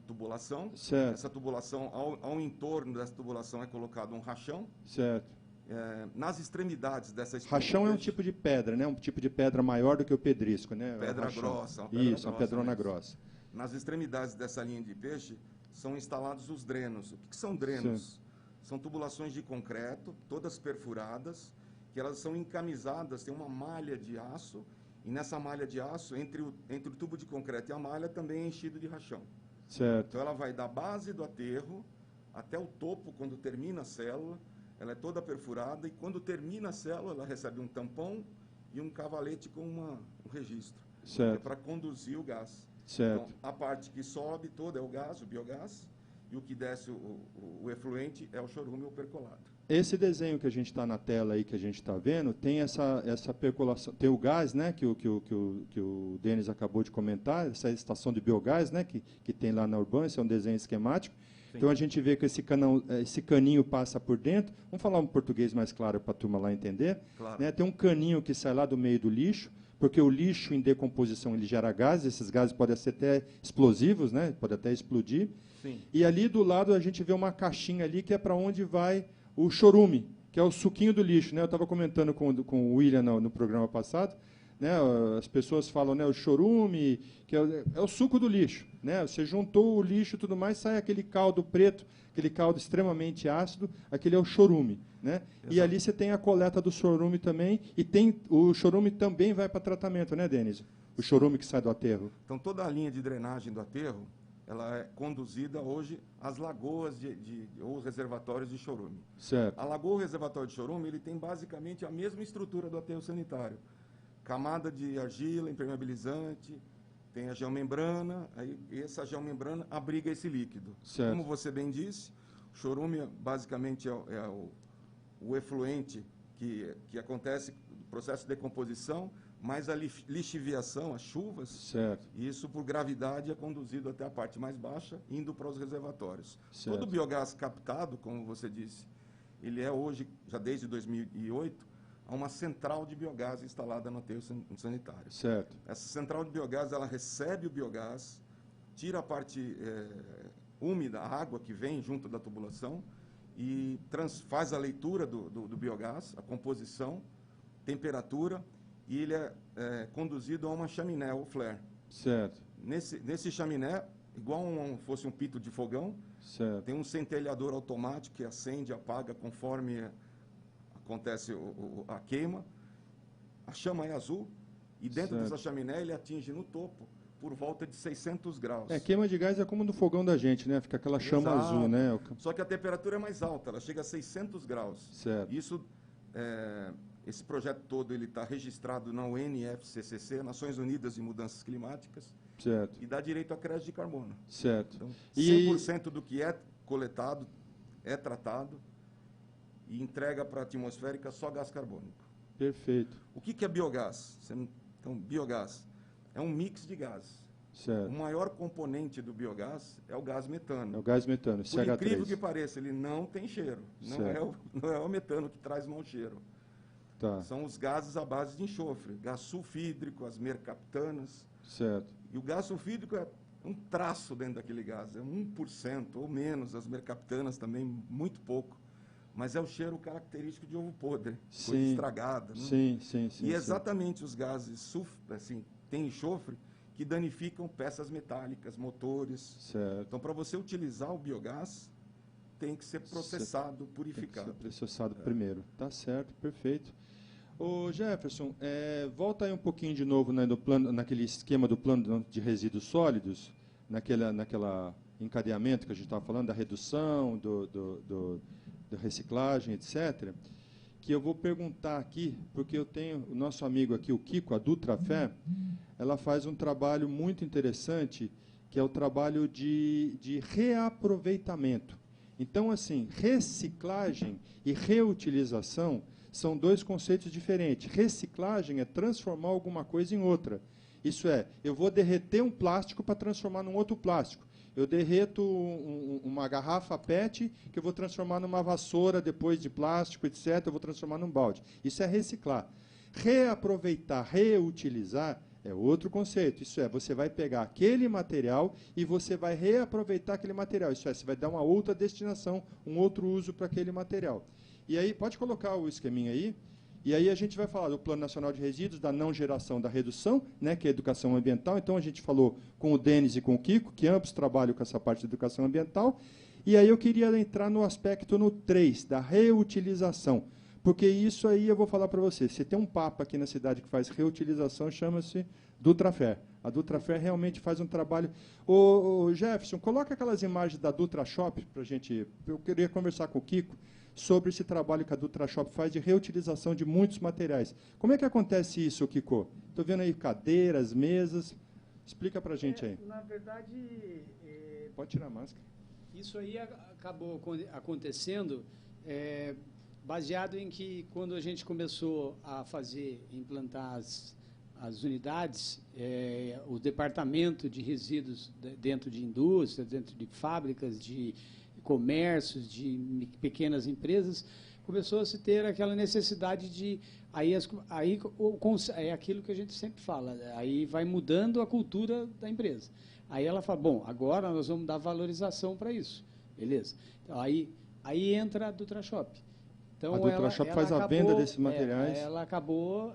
tubulação. Certo. Essa tubulação, ao entorno dessa tubulação é colocado um rachão. Certo. Nas extremidades dessa espinha rachão é um tipo de pedra, né? Um tipo de pedra maior do que o pedrisco, né? Pedra grossa. Isso, uma pedrona grossa. Nas extremidades dessa linha de peixe são instalados os drenos. O que são drenos? Sim. São tubulações de concreto, todas perfuradas, que elas são encamisadas, tem uma malha de aço, e nessa malha de aço, entre o tubo de concreto e a malha, também é enchido de rachão. Certo. Então ela vai da base do aterro até o topo, quando termina a célula, ela é toda perfurada, e quando termina a célula, ela recebe um tampão e um cavalete com um registro. Certo. Para conduzir o gás. Certo. Então, a parte que sobe toda é o gás, o biogás, e o que desce o efluente é o chorume ou percolado. Esse desenho que a gente está na tela aí, que a gente está vendo, tem essa percolação, tem o gás, né, que o Denis acabou de comentar, essa estação de biogás, né, que tem lá na Urbana, esse é um desenho esquemático. Sim. Então a gente vê que esse caninho passa por dentro. Vamos falar um português mais claro para a turma lá entender. Claro. Né, tem um caninho que sai lá do meio do lixo, porque o lixo em decomposição ele gera gases, esses gases podem ser até explosivos, né, pode até explodir. Sim. E ali do lado a gente vê uma caixinha ali que é para onde vai o chorume, que é o suquinho do lixo, né? Eu estava comentando com o William no programa passado, né? As pessoas falam, né, o chorume, que é o suco do lixo, né? Você juntou o lixo e tudo mais, sai aquele caldo preto, aquele caldo extremamente ácido, aquele é o chorume, né? E ali você tem a coleta do chorume também, e o chorume também vai para tratamento, né, Denis? O chorume que sai do aterro. Então toda a linha de drenagem do aterro, ela é conduzida hoje às lagoas ou reservatórios de chorume. Certo. A lagoa ou reservatório de chorume, ele tem basicamente a mesma estrutura do aterro sanitário. Camada de argila, impermeabilizante, tem a geomembrana, aí essa geomembrana abriga esse líquido. Certo. Como você bem disse, o chorume basicamente é o efluente que acontece no processo de decomposição, mas a lixiviação, as chuvas, certo. Isso por gravidade é conduzido até a parte mais baixa, indo para os reservatórios. Certo. Todo o biogás captado, como você disse, ele é hoje, já desde 2008, há uma central de biogás instalada no aterro sanitário. Certo. Essa central de biogás, ela recebe o biogás, tira a parte úmida, a água que vem junto da tubulação, e faz a leitura do biogás, a composição, temperatura, e ele é conduzido a uma chaminé, ou flare. Certo. Nesse chaminé, igual fosse um pito de fogão, certo. Tem um centelhador automático que acende e apaga conforme acontece a queima. A chama é azul, e dentro certo. dessa chaminé ele atinge no topo por volta de 600 graus. Queima de gás é como no fogão da gente, né? Fica aquela chama Exato. azul, né? Só que a temperatura é mais alta, ela chega a 600 graus. Certo. Isso... Esse projeto todo está registrado na UNFCCC, Nações Unidas de Mudanças Climáticas, certo. E dá direito a crédito de carbono. Certo. Então, 100% do que é coletado é tratado e entrega para a atmosférica só gás carbônico. Perfeito. O que é biogás? Então, biogás é um mix de gases. Certo. O maior componente do biogás é o gás metano. É o gás metano, CH3. Por incrível que pareça, ele não tem cheiro. Não é o metano que traz mau cheiro. Tá. São os gases à base de enxofre, gás sulfídrico, as mercaptanas. Certo. E o gás sulfídrico é um traço dentro daquele gás, é 1% ou menos, as mercaptanas também, muito pouco. Mas é o cheiro característico de ovo podre, sim. Coisa estragada. Né? Sim. E exatamente os gases tem enxofre que danificam peças metálicas, motores. Certo. Então, para você utilizar o biogás, tem que ser processado, purificado. Tem que ser processado primeiro. Tá certo, perfeito. Ô Jefferson, volta aí um pouquinho de novo, né, naquele esquema do plano de resíduos sólidos, naquela encadeamento que a gente estava falando, da redução, da reciclagem, etc., que eu vou perguntar aqui, porque eu tenho o nosso amigo aqui, o Kiko, a Dutrafé, ela faz um trabalho muito interessante, que é o trabalho de reaproveitamento. Então, assim, reciclagem e reutilização são dois conceitos diferentes. Reciclagem é transformar alguma coisa em outra. Isso é, eu vou derreter um plástico para transformar num outro plástico. Eu derreto uma garrafa PET que eu vou transformar numa vassoura depois de plástico, etc. Eu vou transformar num balde. Isso é reciclar. Reaproveitar, reutilizar é outro conceito. Isso é, você vai pegar aquele material e você vai reaproveitar aquele material. Isso é, você vai dar uma outra destinação, um outro uso para aquele material. E aí, pode colocar o esqueminha aí. E aí a gente vai falar do Plano Nacional de Resíduos, da não geração, da redução, né, que é a educação ambiental. Então, a gente falou com o Denis e com o Kiko, que ambos trabalham com essa parte de educação ambiental. E aí eu queria entrar no aspecto no 3, da reutilização. Porque isso aí eu vou falar para você. Você tem um papa aqui na cidade que faz reutilização, chama-se Dutrafé. A Dutrafé realmente faz um trabalho... Ô, Jefferson, coloca aquelas imagens da Dutra Shop para a gente... Eu queria conversar com o Kiko sobre esse trabalho que a Dutra Shop faz de reutilização de muitos materiais. Como é que acontece isso, Kiko? Estou vendo aí cadeiras, mesas. Explica para a gente aí. Na verdade... Pode tirar a máscara. Isso aí acabou acontecendo baseado em que, quando a gente começou a implantar as unidades, o departamento de resíduos dentro de indústrias, dentro de fábricas, de comércios, de pequenas empresas, começou a se ter aquela necessidade de... é aquilo que a gente sempre fala, aí vai mudando a cultura da empresa. Aí ela fala, bom, agora nós vamos dar valorização para isso. Beleza? Então, aí entra a Dutra Shop. Então, a Dutra Shop faz a venda desses materiais. Ela acabou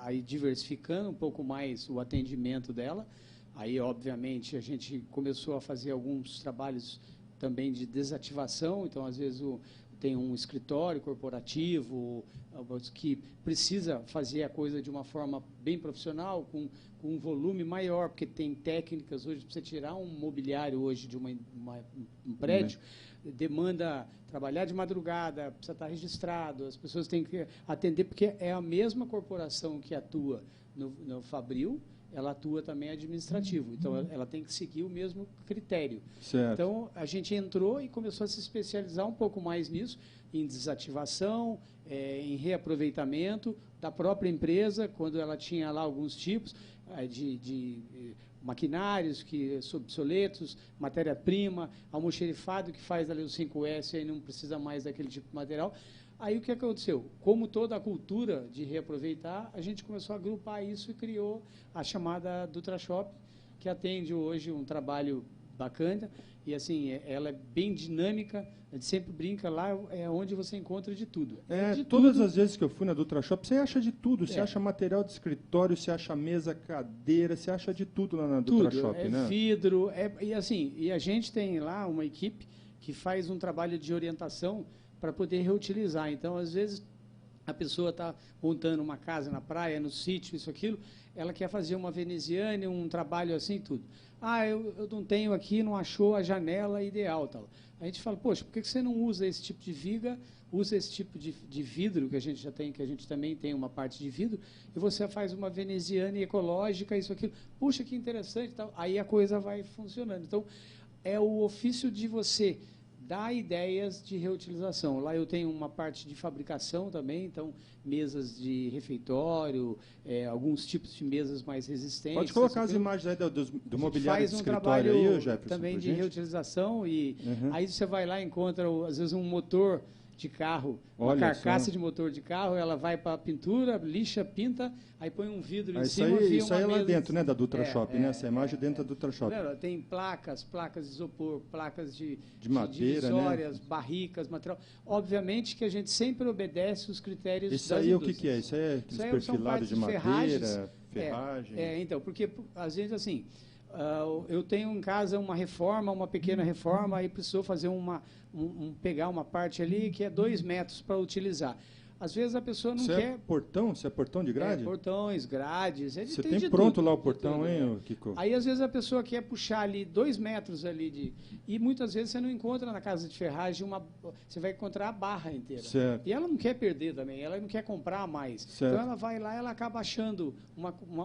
aí diversificando um pouco mais o atendimento dela. Aí, obviamente, a gente começou a fazer alguns trabalhos também de desativação. Então, às vezes, tem um escritório corporativo que precisa fazer a coisa de uma forma bem profissional, com um volume maior, porque tem técnicas hoje, para você tirar um mobiliário hoje de um prédio, demanda trabalhar de madrugada, precisa estar registrado, as pessoas têm que atender, porque é a mesma corporação que atua no Fabril, ela atua também administrativo, então ela tem que seguir o mesmo critério. Certo. Então, a gente entrou e começou a se especializar um pouco mais nisso, em desativação, em reaproveitamento da própria empresa, quando ela tinha lá alguns tipos de maquinários que são obsoletos, matéria-prima, almoxerifado que faz ali o 5S e não precisa mais daquele tipo de material. Aí o que aconteceu? Como toda a cultura de reaproveitar, a gente começou a agrupar isso e criou a chamada Dutra Shop, que atende hoje um trabalho bacana, e assim, ela é bem dinâmica, a gente sempre brinca, lá é onde você encontra de tudo. Todas as vezes que eu fui na Dutra Shop, você acha de tudo, você acha material de escritório, você acha mesa, cadeira, você acha de tudo lá na Dutra Shop, né? Vidro, e a gente tem lá uma equipe que faz um trabalho de orientação para poder reutilizar. Então, às vezes, a pessoa está montando uma casa na praia, no sítio, isso, aquilo, ela quer fazer uma veneziane, um trabalho assim, tudo. Eu não tenho aqui, não achou a janela ideal, tal. A gente fala, poxa, por que você não usa esse tipo de viga, usa esse tipo de vidro que a gente já tem, que a gente também tem uma parte de vidro, e você faz uma veneziane ecológica, isso, aquilo. Puxa, que interessante, tal. Aí a coisa vai funcionando. Então, é o ofício de você dar ideias de reutilização. Lá eu tenho uma parte de fabricação também, então mesas de refeitório, alguns tipos de mesas mais resistentes. Pode colocar as imagens aí do mobiliário de escritório aí, Jefferson, também de reutilização, e aí você vai lá e encontra, às vezes, um motor de carro, uma carcaça de motor de carro, ela vai para a pintura, lixa, pinta, aí põe um vidro em cima. Isso aí é lá dentro, né, da Dutra Shop, né? Essa imagem dentro da Dutra Shop. Tem placas de isopor, placas de madeira, divisórias, né? Barricas, material. Obviamente que a gente sempre obedece os critérios das indústrias. Isso aí o que é? Isso aí é aqueles perfilados de madeira, ferragem? Então, porque às vezes assim, eu tenho em casa uma reforma, uma pequena reforma, aí precisou fazer pegar uma parte ali que é 2 metros para utilizar. às vezes a pessoa não Você quer... é portão? Você é portão de grade? Portões, grades... Você tem pronto lá o portão, hein, Kiko? Aí, às vezes, a pessoa quer puxar ali 2 metros ali e muitas vezes você não encontra na casa de ferragem você vai encontrar a barra inteira. Certo. E ela não quer perder também, ela não quer comprar mais. Certo. Então ela vai lá, ela acaba achando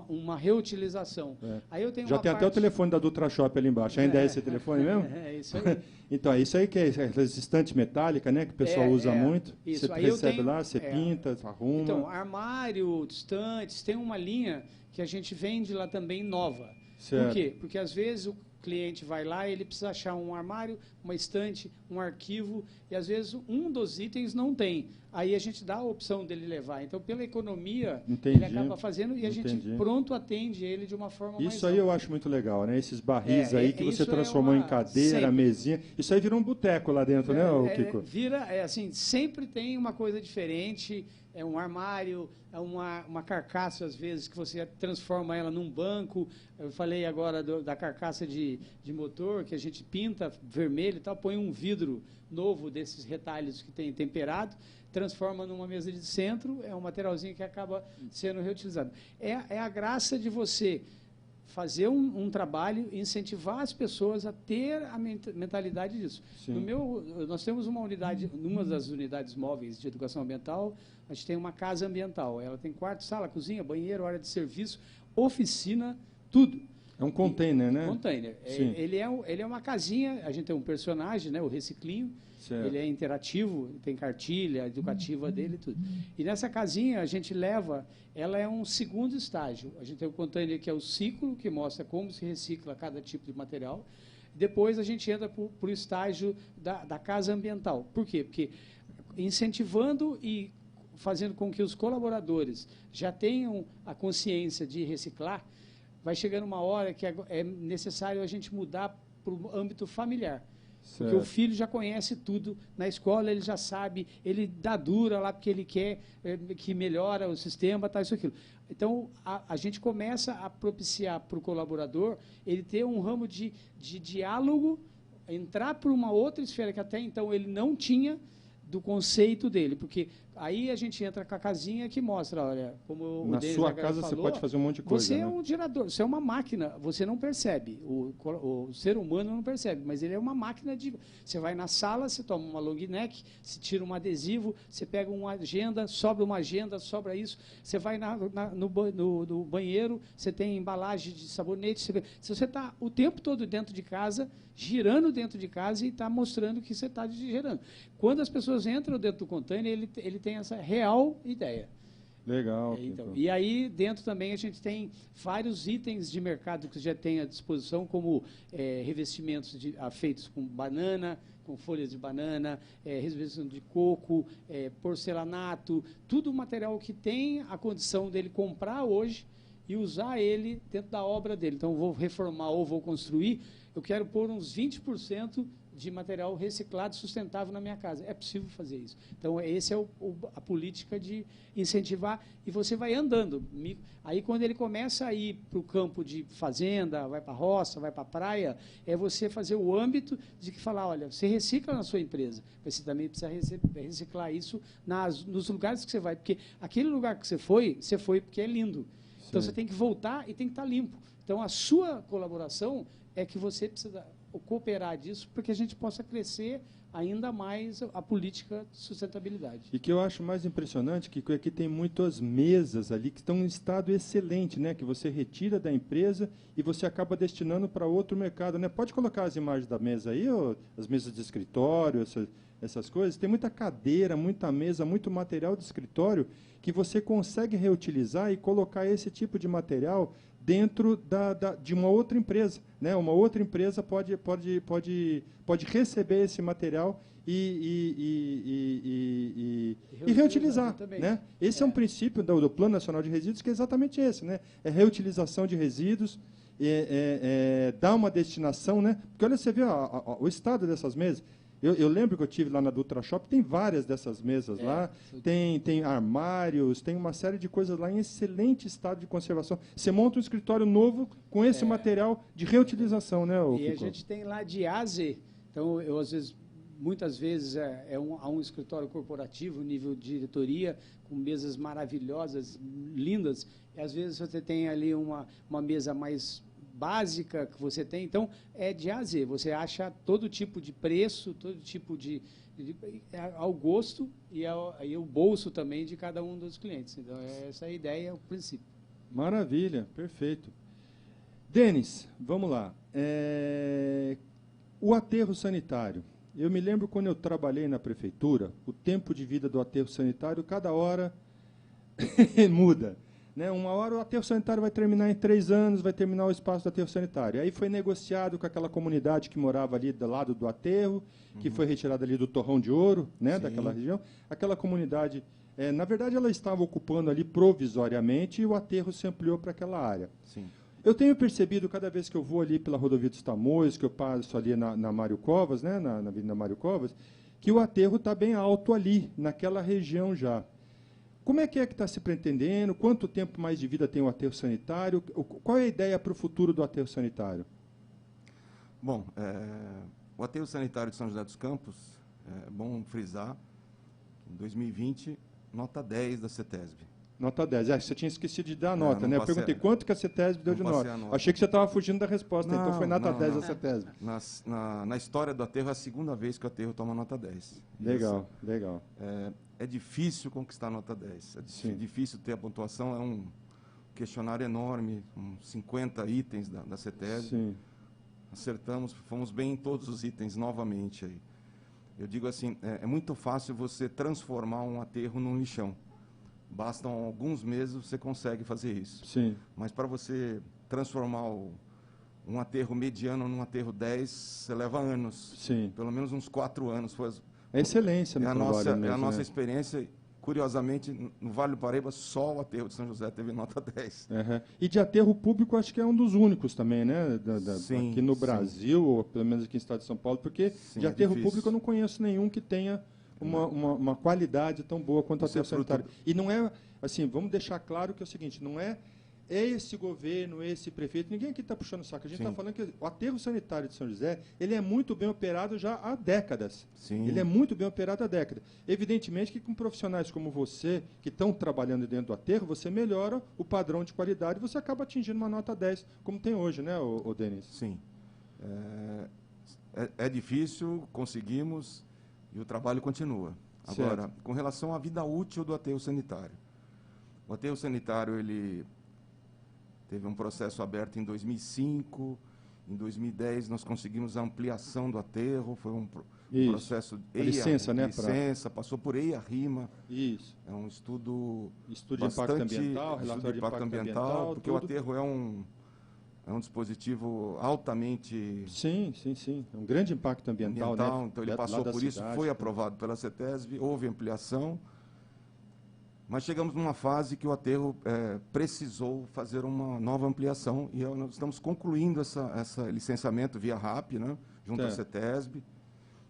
uma reutilização. É. Aí eu tenho Já tem até o telefone da Dutra Shop ali embaixo. Ainda é esse telefone mesmo? É isso aí. Então, é isso aí que é resistente metálica, né? Que o pessoal usa muito. Isso. Você Aí recebe tenho, lá, você pinta, arruma. Então, armário, estantes, tem uma linha que a gente vende lá também nova. Certo. Por quê? Porque às vezes o cliente vai lá, ele precisa achar um armário, uma estante, um arquivo, e às vezes um dos itens não tem. Aí a gente dá a opção dele levar. Então, pela economia, ele acaba fazendo e a gente pronto atende ele de uma forma mais Isso aí eu acho muito legal, né? Esses barris aí que você transformou em cadeira, mesinha. Isso aí virou um boteco lá dentro, né, Kiko? Assim, sempre tem uma coisa diferente. É um armário, é uma carcaça, às vezes, que você transforma ela num banco. Eu falei agora da carcaça de motor, que a gente pinta vermelho e tal, põe um vidro novo desses retalhos que tem temperado, transforma numa mesa de centro, é um materialzinho que acaba sendo reutilizado. É a graça de você fazer um trabalho, incentivar as pessoas a ter a mentalidade disso. Nós temos uma unidade, numa das unidades móveis de educação ambiental, a gente tem uma casa ambiental. Ela tem quarto, sala, cozinha, banheiro, área de serviço, oficina, tudo. É um container, né? Container. Ele é uma casinha, a gente tem um personagem, né, o Reciclinho. Certo. Ele é interativo, tem cartilha educativa dele e tudo. E nessa casinha a gente leva, ela é um segundo estágio. A gente tem o container que é o ciclo, que mostra como se recicla cada tipo de material. Depois a gente entra para o estágio da casa ambiental. Por quê? Porque incentivando e fazendo com que os colaboradores já tenham a consciência de reciclar, vai chegando uma hora que é necessário a gente mudar para o âmbito familiar. Certo. Porque o filho já conhece tudo, na escola ele já sabe, ele dá dura lá porque ele quer que melhora o sistema, tal, isso, aquilo. Então, a gente começa a propiciar para o colaborador ele ter um ramo de diálogo, entrar por uma outra esfera que até então ele não tinha, do conceito dele, porque aí a gente entra com a casinha que mostra, olha, como na sua casa falou, você pode fazer um monte de coisa. Você é um gerador, você é uma máquina, você não percebe, o ser humano não percebe, mas ele é uma máquina de... Você vai na sala, você toma uma long neck, você tira um adesivo, você pega uma agenda, sobra isso, você vai no banheiro, você tem embalagem de sabonete, se você está o tempo todo dentro de casa, girando dentro de casa e está mostrando que você está gerando. Quando as pessoas entram dentro do container, ele tem essa real ideia. Legal. Então, e aí, dentro também, a gente tem vários itens de mercado que já tem à disposição, como revestimentos feitos com banana, com folhas de banana, revestimento de coco, porcelanato, tudo material que tem a condição dele comprar hoje e usar ele dentro da obra dele. Então, vou reformar ou vou construir, eu quero pôr uns 20% de material reciclado sustentável na minha casa. É possível fazer isso. Então, essa é a política de incentivar, e você vai andando. Aí, quando ele começa a ir para o campo de fazenda, vai para a roça, vai para a praia, é você fazer o âmbito de que falar, olha, você recicla na sua empresa, mas você também precisa reciclar isso nos lugares que você vai, porque aquele lugar que você foi porque é lindo. Sim. Então, você tem que voltar e tem que estar limpo. Então, a sua colaboração é que você precisa cooperar disso para que a gente possa crescer ainda mais a política de sustentabilidade. E que eu acho mais impressionante que aqui tem muitas mesas ali que estão em estado excelente, né? Que você retira da empresa e você acaba destinando para outro mercado, né? Pode colocar as imagens da mesa aí, as mesas de escritório, essas coisas. Tem muita cadeira, muita mesa, muito material de escritório que você consegue reutilizar e colocar esse tipo de material dentro de uma outra empresa, né? Uma outra empresa pode receber esse material e reutilizar, né? Esse é um princípio do Plano Nacional de Resíduos, que é exatamente esse, né? É reutilização de resíduos, dar uma destinação, né? Porque olha, você vê o estado dessas mesas. Eu lembro que eu tive lá na Dutra Shop, tem várias dessas mesas lá, tem armários, tem uma série de coisas lá em excelente estado de conservação. Você monta um escritório novo com esse material de reutilização, né, Kiko? A gente tem lá de A a Z. Então, eu às vezes muitas vezes há um escritório corporativo, nível de diretoria, com mesas maravilhosas, lindas, e às vezes você tem ali uma mesa mais básica que você tem, então é de A a Z, você acha todo tipo de preço, todo tipo ao gosto e ao bolso também de cada um dos clientes. Então, essa é a ideia, o princípio. Maravilha, perfeito. Denis, vamos lá. O aterro sanitário. Eu me lembro quando eu trabalhei na prefeitura, o tempo de vida do aterro sanitário, cada hora muda. Né? Uma hora o aterro sanitário vai terminar em 3 anos, vai terminar o espaço do aterro sanitário. Aí foi negociado com aquela comunidade que morava ali do lado do aterro, que foi retirada ali do Torrão de Ouro, né, daquela região. Aquela comunidade, na verdade, ela estava ocupando ali provisoriamente e o aterro se ampliou para aquela área. Sim. Eu tenho percebido, cada vez que eu vou ali pela rodovia dos Tamoios, que eu passo ali na Mário Covas, né, na Avenida Mário Covas, que o aterro está bem alto ali, naquela região já. Como é que está se pretendendo? Quanto tempo mais de vida tem o aterro sanitário? Qual é a ideia para o futuro do aterro sanitário? Bom, o aterro sanitário de São José dos Campos, é bom frisar, em 2020, nota 10 da CETESB. Nota 10. Você tinha esquecido de dar a nota, né? Eu perguntei quanto que a CETESB deu de nota. Achei que você estava fugindo da resposta, então foi nota 10 da CETESB. Na história do aterro, é a segunda vez que o aterro toma nota 10. Legal, legal. É difícil conquistar nota 10. É difícil ter a pontuação. É um questionário enorme, uns 50 itens da CETESB. Sim. Acertamos, fomos bem em todos os itens novamente. Aí. Eu digo assim, é muito fácil você transformar um aterro num lixão. Bastam alguns meses, você consegue fazer isso. Sim. Mas para você transformar um aterro mediano num aterro 10, você leva anos. Sim. Pelo menos uns 4 anos. É excelência no trabalho mesmo, é a nossa experiência. Curiosamente, no Vale do Paraíba, só o aterro de São José teve nota 10. Uhum. E de aterro público, acho que é um dos únicos também, né? Sim, aqui no Brasil, ou pelo menos aqui no estado de São Paulo, porque de aterro público eu não conheço nenhum que tenha uma qualidade tão boa quanto o aterro sanitário. E não é, assim, vamos deixar claro que é o seguinte, não é esse governo, esse prefeito, ninguém aqui está puxando o saco. A gente está falando que o aterro sanitário de São José, ele é muito bem operado já há décadas. Sim. Ele é muito bem operado há décadas. Evidentemente que com profissionais como você, que estão trabalhando dentro do aterro, você melhora o padrão de qualidade e você acaba atingindo uma nota 10, como tem hoje, né, o Denis? Sim. É difícil, conseguimos, e o trabalho continua. Agora, com relação à vida útil do aterro sanitário. O aterro sanitário, ele teve um processo aberto em 2005, em 2010 nós conseguimos a ampliação do aterro, foi um processo de licença, passou por EIA-RIMA. Isso. É um estudo de impacto ambiental, relatório de impacto ambiental, porque o aterro é um dispositivo altamente... Sim. É um grande impacto ambiental, né? Então ele passou por isso, foi aprovado pela CETESB, houve ampliação, mas chegamos numa fase que o aterro precisou fazer uma nova ampliação e nós estamos concluindo essa licenciamento via RAP, né, junto à CETESB.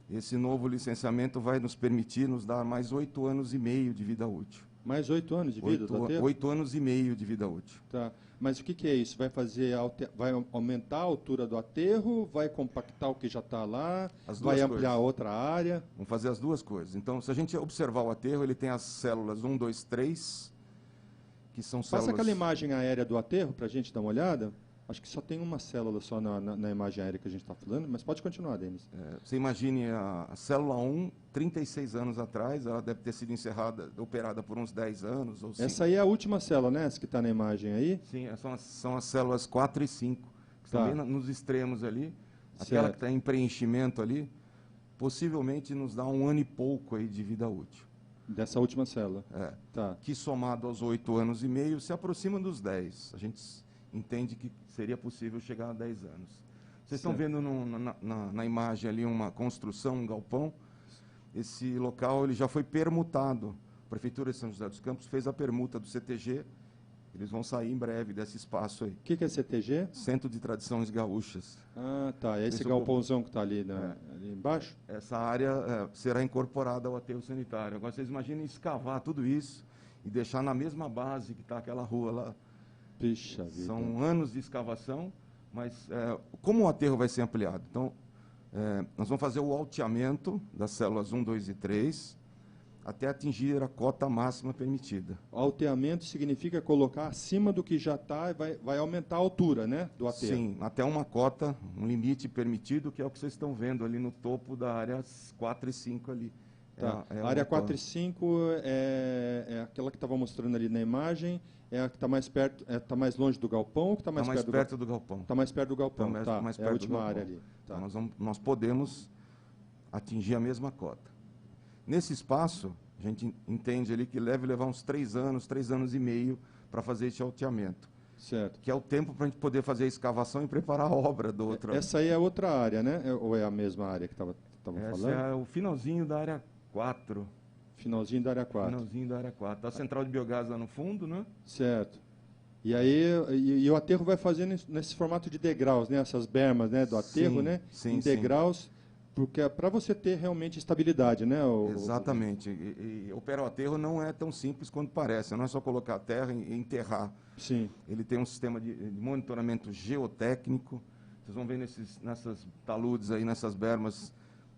Esse novo licenciamento vai nos permitir nos dar mais 8 anos e meio de vida útil. Mais 8 anos de vida do aterro? 8 anos e meio de vida útil. Tá. Mas o que é isso? Vai aumentar a altura do aterro? Vai compactar o que já está lá? Vai ampliar outra área? Vamos fazer as duas coisas. Então, se a gente observar o aterro, ele tem as células 1, 2, 3, que são células... Passa aquela imagem aérea do aterro para a gente dar uma olhada. Acho que só tem uma célula só na imagem aérea que a gente está falando, mas pode continuar, Denis. Você imagine a célula 1, 36 anos atrás, ela deve ter sido operada por uns 10 anos. Ou 5. Essa aí é a última célula, né? Essa que está na imagem aí? Sim, são as células 4 e 5, que estão bem nos extremos ali. Aquela que está em preenchimento ali, possivelmente nos dá 1 ano e pouco aí de vida útil. Dessa última célula. Que somado aos 8 anos e meio, se aproxima dos 10. A gente entende que seria possível chegar a 10 anos. Vocês estão vendo na imagem ali uma construção, um galpão. Esse local ele já foi permutado. A Prefeitura de São José dos Campos fez a permuta do CTG. Eles vão sair em breve desse espaço aí. O que é CTG? Centro de Tradições Gaúchas. Ah, tá. É esse galpãozão que está ali, ali embaixo? Essa área será incorporada ao aterro sanitário. Agora, vocês imaginem escavar tudo isso e deixar na mesma base que está aquela rua lá. Pixa vida. São anos de escavação, mas como o aterro vai ser ampliado? Então, Nós vamos fazer o alteamento das células 1, 2 e 3 até atingir a cota máxima permitida. Alteamento significa colocar acima do que já está e vai aumentar a altura, né, do aterro? Sim, até uma cota, um limite permitido, que é o que vocês estão vendo ali no topo da área 4 e 5 ali. Tá. A área 4 e 5 é aquela que estava mostrando ali na imagem, é a que está mais perto, está mais longe do galpão ou que está mais, perto do galpão? Está mais perto do galpão, mais é a perto última área ali. Tá. Então nós podemos atingir a mesma cota. Nesse espaço, a gente entende ali que deve levar uns 3 anos e meio para fazer esse alteamento. Certo. Que é o tempo para a gente poder fazer a escavação e preparar a obra do outro. Essa aí é outra área, né? Ou é a mesma área que estava falando? Esse é o finalzinho da área 4. Finalzinho da área 4. Finalzinho da área 4. A central de biogás lá no fundo, né? Certo. E aí e o aterro vai fazendo nesse formato de degraus, né? Essas bermas, né, do aterro, sim, né? Sim, em degraus, porque é para você ter realmente estabilidade, né? Exatamente. E operar o aterro não é tão simples quanto parece. Não é só colocar a terra e enterrar. Sim. Ele tem um sistema de monitoramento geotécnico. Vocês vão ver nessas taludes aí, nessas bermas,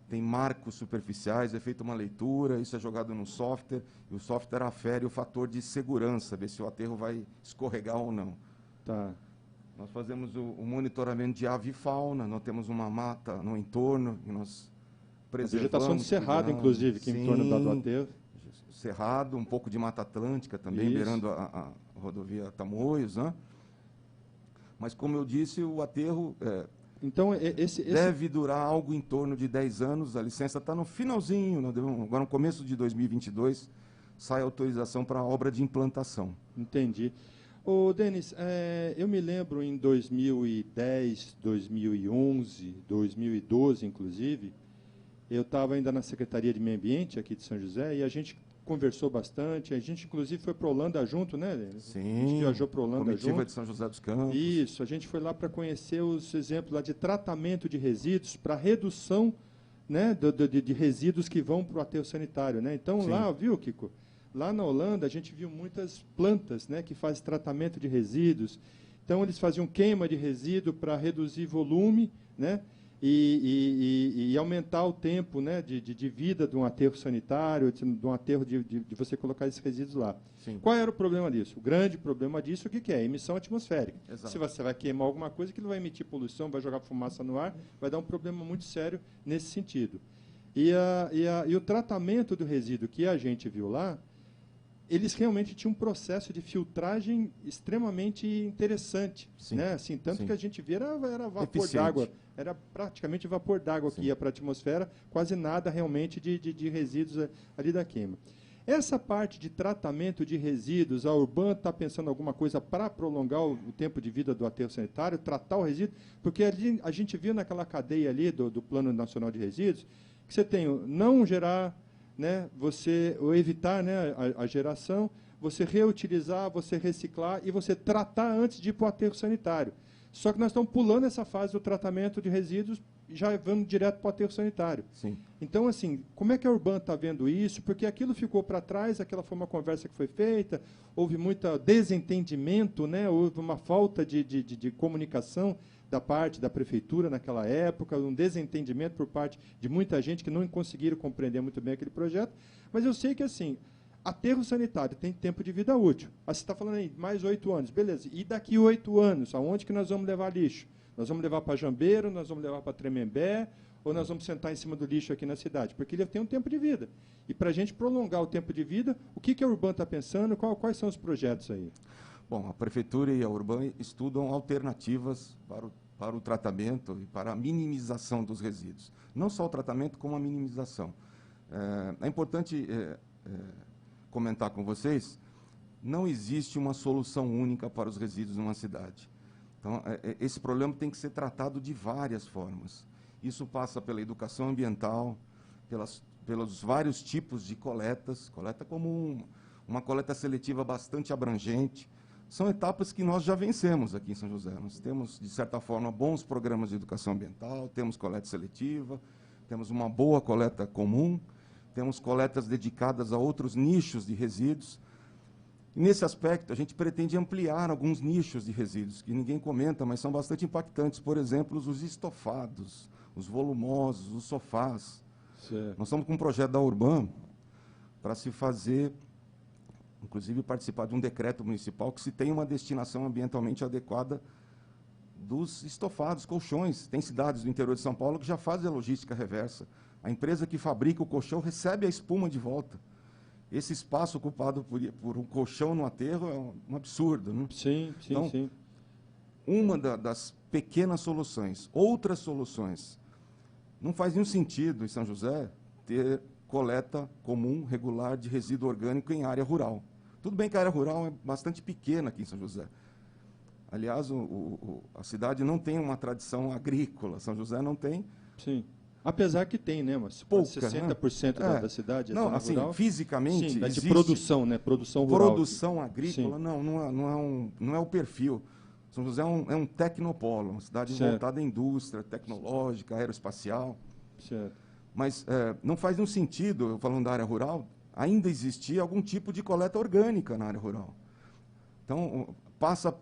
tem marcos superficiais, é feita uma leitura, isso é jogado no software, e o software afere o fator de segurança, ver se o aterro vai escorregar ou não. Tá. Nós fazemos o monitoramento de avifauna, nós temos uma mata no entorno, e nós preservamos... A vegetação de cerrado, inclusive, que em torno do aterro. Cerrado, um pouco de Mata Atlântica também, Isso. beirando a rodovia Tamoios, né? Mas, como eu disse, o aterro... Então, deve durar algo em torno de 10 anos, a licença está no finalzinho, agora no começo de 2022, sai a autorização para a obra de implantação. Entendi. Ô, Denis, eu me lembro em 2010, 2011, 2012, inclusive, eu estava ainda na Secretaria de Meio Ambiente aqui de São José e a gente conversou bastante, a gente inclusive foi para Holanda junto, né, Denis? Sim. A gente viajou para Holanda junto. Comitiva de São José dos Campos. Isso, a gente foi lá para conhecer os exemplos lá de tratamento de resíduos para redução, né, de resíduos que vão para o aterro sanitário, né? Então, Sim. lá, viu, Kiko? Lá na Holanda, a gente viu muitas plantas, né, que fazem tratamento de resíduos. Então, eles faziam queima de resíduo para reduzir volume, né, e aumentar o tempo, né, de vida de um aterro sanitário, de um aterro de você colocar esses resíduos lá. Sim. Qual era o problema disso? O grande problema disso, o que é? A emissão atmosférica. Exato. Se você vai queimar alguma coisa, aquilo vai emitir poluição, vai jogar fumaça no ar, vai dar um problema muito sério nesse sentido. E o tratamento do resíduo que a gente viu lá, eles realmente tinham um processo de filtragem extremamente interessante. Sim. Né? Assim, tanto Sim. que a gente via era vapor Eficiente. d'água, era praticamente vapor d'água que Sim. ia para a atmosfera, quase nada realmente de resíduos ali da queima. Essa parte de tratamento de resíduos, a Urban está pensando alguma coisa para prolongar o tempo de vida do aterro sanitário, tratar o resíduo, porque ali, a gente viu naquela cadeia ali do Plano Nacional de Resíduos, que você tem o não gerar, né, ou evitar, né, a geração, você reutilizar, você reciclar e você tratar antes de ir para o aterro sanitário. Só que nós estamos pulando essa fase do tratamento de resíduos e já vamos direto para o aterro sanitário. Sim. Então, assim, como é que a Urban está vendo isso? Porque aquilo ficou para trás, aquela foi uma conversa que foi feita, houve muito desentendimento, né, houve uma falta de comunicação da parte da prefeitura naquela época, um desentendimento por parte de muita gente que não conseguiram compreender muito bem aquele projeto. Mas eu sei que, assim, aterro sanitário tem tempo de vida útil. Você está falando aí, mais 8 anos. Beleza, e daqui 8 anos, aonde que nós vamos levar lixo? Nós vamos levar para Jambeiro, nós vamos levar para Tremembé, ou nós vamos sentar em cima do lixo aqui na cidade? Porque ele tem um tempo de vida. E para a gente prolongar o tempo de vida, o que a Urban está pensando? Quais são os projetos aí? Bom, a Prefeitura e a Urban estudam alternativas para o tratamento e para a minimização dos resíduos. Não só o tratamento, como a minimização. É importante comentar com vocês, não existe uma solução única para os resíduos numa cidade. Então, esse problema tem que ser tratado de várias formas. Isso passa pela educação ambiental, pelos vários tipos de coletas, coleta como uma coleta seletiva bastante abrangente. São etapas que nós já vencemos aqui em São José. Nós temos, de certa forma, bons programas de educação ambiental, temos coleta seletiva, temos uma boa coleta comum, temos coletas dedicadas a outros nichos de resíduos. E, nesse aspecto, a gente pretende ampliar alguns nichos de resíduos, que ninguém comenta, mas são bastante impactantes. Por exemplo, os estofados, os volumosos, os sofás. Certo. Nós estamos com um projeto da Urban para se fazer, inclusive participar de um decreto municipal que se tem uma destinação ambientalmente adequada dos estofados, colchões. Tem cidades do interior de São Paulo que já fazem a logística reversa. A empresa que fabrica o colchão recebe a espuma de volta. Esse espaço ocupado por um colchão no aterro é um absurdo, né? Sim, sim, Então, sim. Uma das pequenas soluções. Outras soluções. Não faz nenhum sentido em São José ter coleta comum, regular, de resíduo orgânico em área rural. Tudo bem que a área rural é bastante pequena aqui em São José. Aliás, a cidade não tem uma tradição agrícola. São José não tem. Sim. Apesar que tem, né? Mas Pouca, 60% né? da cidade é não, zona assim, rural. fisicamente Sim, de existe. produção, né? Produção rural. Produção agrícola, Sim. não é o perfil. São José é um tecnopolo, uma cidade Certo. voltada à indústria tecnológica, aeroespacial. Certo. Mas não faz nenhum sentido, eu falando da área rural, ainda existir algum tipo de coleta orgânica na área rural. Então, passa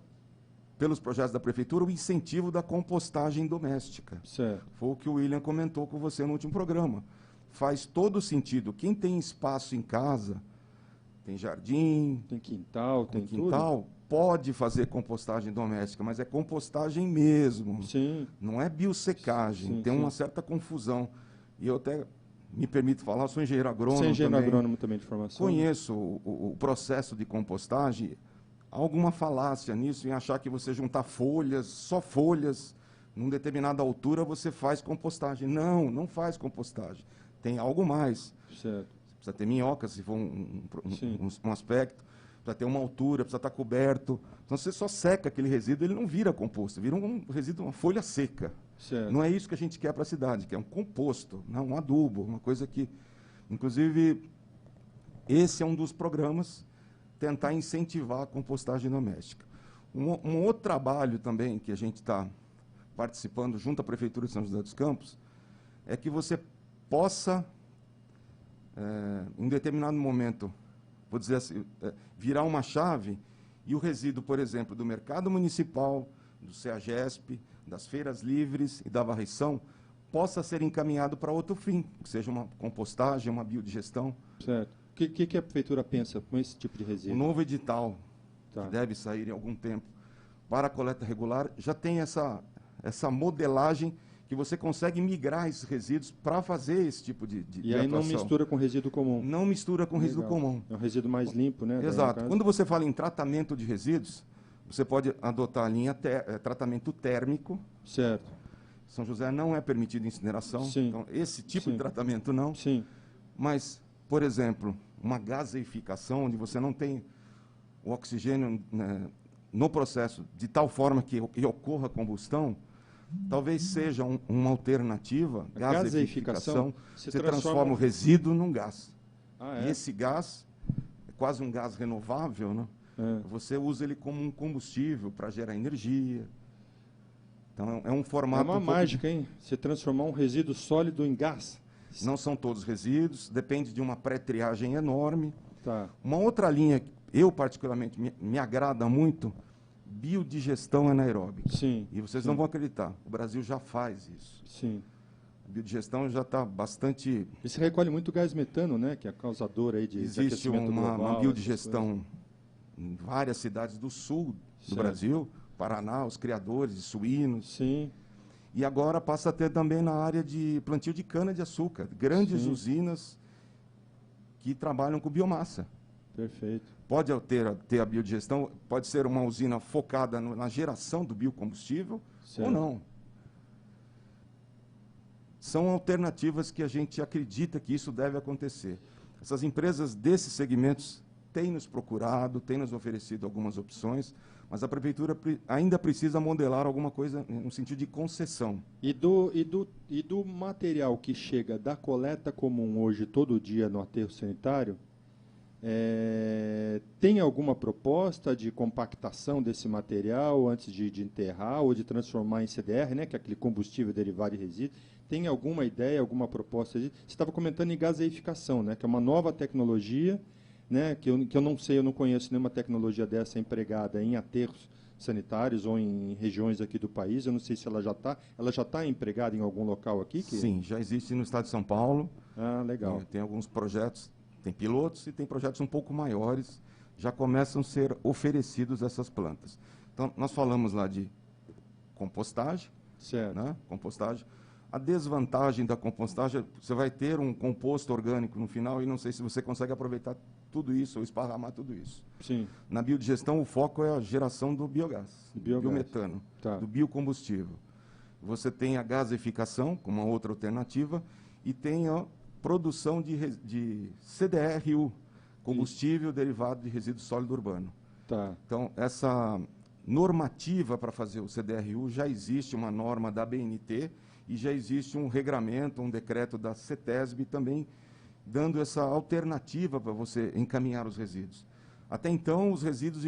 pelos projetos da prefeitura o incentivo da compostagem doméstica. Certo. Foi o que o William comentou com você no último programa. Faz todo sentido. Quem tem espaço em casa, tem jardim, Tem quintal, tem quintal, pode fazer compostagem doméstica, mas é compostagem mesmo. tudo. Sim. Não é biosecagem. Sim, Tem sim. uma certa confusão. E eu até me permito falar, eu sou engenheiro agrônomo Você é engenheiro também. agrônomo também de formação? Conheço o processo de compostagem. Há alguma falácia nisso, em achar que você juntar folhas, só folhas, numa determinada altura você faz compostagem. Não, não faz compostagem. Tem algo mais. Certo. Precisa ter minhoca, se for Sim. um aspecto. Precisa ter uma altura, precisa estar coberto. Então, você só seca aquele resíduo, ele não vira composto, vira um resíduo, uma folha seca. Certo. Não é isso que a gente quer para a cidade, que é um composto, não, um adubo, uma coisa que... Inclusive, esse é um dos programas, tentar incentivar a compostagem doméstica. Um outro trabalho também que a gente está participando junto à Prefeitura de São José dos Campos é que você possa, em determinado momento, vou dizer assim, virar uma chave e o resíduo, por exemplo, do mercado municipal, do CEAGESP, das feiras livres e da varrição, possa ser encaminhado para outro fim, que seja uma compostagem, uma biodigestão. Certo. O que a prefeitura pensa com esse tipo de O resíduo? novo edital, Tá. que deve sair em algum tempo, para a coleta regular, já tem essa modelagem que você consegue migrar esses resíduos para fazer esse tipo de E aí não atuação. mistura com resíduo comum. Não mistura com resíduo Legal. comum. É um resíduo mais limpo, né? daí, no Exato. caso. Quando você fala em tratamento de resíduos, você pode adotar a linha tratamento térmico. Certo. São José não é permitido incineração, Sim. então esse tipo Sim. de tratamento não. Sim. Mas, por exemplo, uma gaseificação, onde você não tem o oxigênio, né, no processo de tal forma que ocorra combustão, talvez seja uma alternativa. A gaseificação Você se transforma o resíduo num gás. Ah, E é? esse gás, é quase um gás renovável, né? É. Você usa ele como um combustível para gerar energia. Então, é um É formato... uma um pouco mágica, hein? Você transformar um resíduo sólido em gás. Não são todos resíduos, depende de uma pré-triagem enorme. Tá. Uma outra linha que eu, particularmente, me agrada muito, biodigestão anaeróbica. Sim. E vocês sim, não vão acreditar, o Brasil já faz isso. Sim. A biodigestão já está bastante... Esse recolhe muito gás metano, né? Que é causador aí de Existe aquecimento uma global, biodigestão em várias cidades do sul do Certo. Brasil, Paraná, os criadores de suínos. Sim. E agora passa a ter também na área de plantio de cana-de-açúcar, grandes Sim. usinas que trabalham com biomassa. Perfeito. Pode ter a biodigestão, pode ser uma usina focada na geração do biocombustível Certo. ou não. São alternativas que a gente acredita que isso deve acontecer. Essas empresas desses segmentos têm nos procurado, têm nos oferecido algumas opções, mas a prefeitura ainda precisa modelar alguma coisa no sentido de concessão. E do material que chega da coleta comum hoje, todo dia, no aterro sanitário, tem alguma proposta de compactação desse material antes de enterrar ou de transformar em CDR, né, que é aquele combustível derivado de resíduo? Tem alguma ideia, alguma proposta? Você estava comentando em gaseificação, né, que é uma nova tecnologia né, que eu não sei, eu não conheço nenhuma tecnologia dessa empregada em aterros sanitários ou em regiões aqui do país. Eu não sei se ela já está empregada em algum local aqui? Sim, já existe no estado de São Paulo. Ah, legal. Tem alguns projetos, tem pilotos e tem projetos um pouco maiores, já começam a ser oferecidos essas plantas. Então, nós falamos lá de compostagem, Certo. né? Compostagem. A desvantagem da compostagem, você vai ter um composto orgânico no final e não sei se você consegue aproveitar tudo isso ou esparramar tudo isso. Sim. Na biodigestão, o foco é a geração do biogás, do biometano, Tá. do biocombustível. Você tem a gasificação, como uma outra alternativa, e tem a produção de CDRU, combustível derivado de resíduo sólido urbano. Tá. Então, essa normativa para fazer o CDRU, já existe uma norma da BNT e já existe um regramento, um decreto da CETESB também, dando essa alternativa para você encaminhar os resíduos. Até então, os resíduos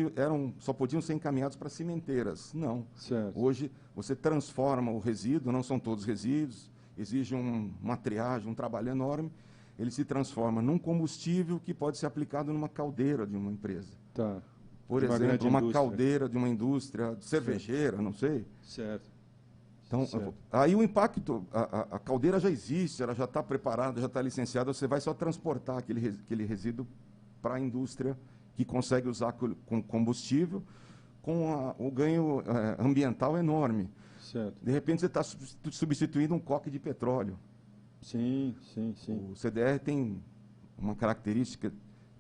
só podiam ser encaminhados para cimenteiras. Não. Certo. Hoje, você transforma o resíduo, não são todos resíduos, exige uma triagem, um trabalho enorme, ele se transforma num combustível que pode ser aplicado numa caldeira de uma empresa. Tá. Por De uma exemplo, grande uma indústria. caldeira de uma indústria cervejeira, não sei. Certo. Então, Certo. aí o impacto, a caldeira já existe, ela já está preparada, já está licenciada, você vai só transportar aquele resíduo para a indústria que consegue usar com combustível, com o ganho ambiental enorme. Certo. De repente, você está substituindo um coque de petróleo. Sim. O CDR tem uma característica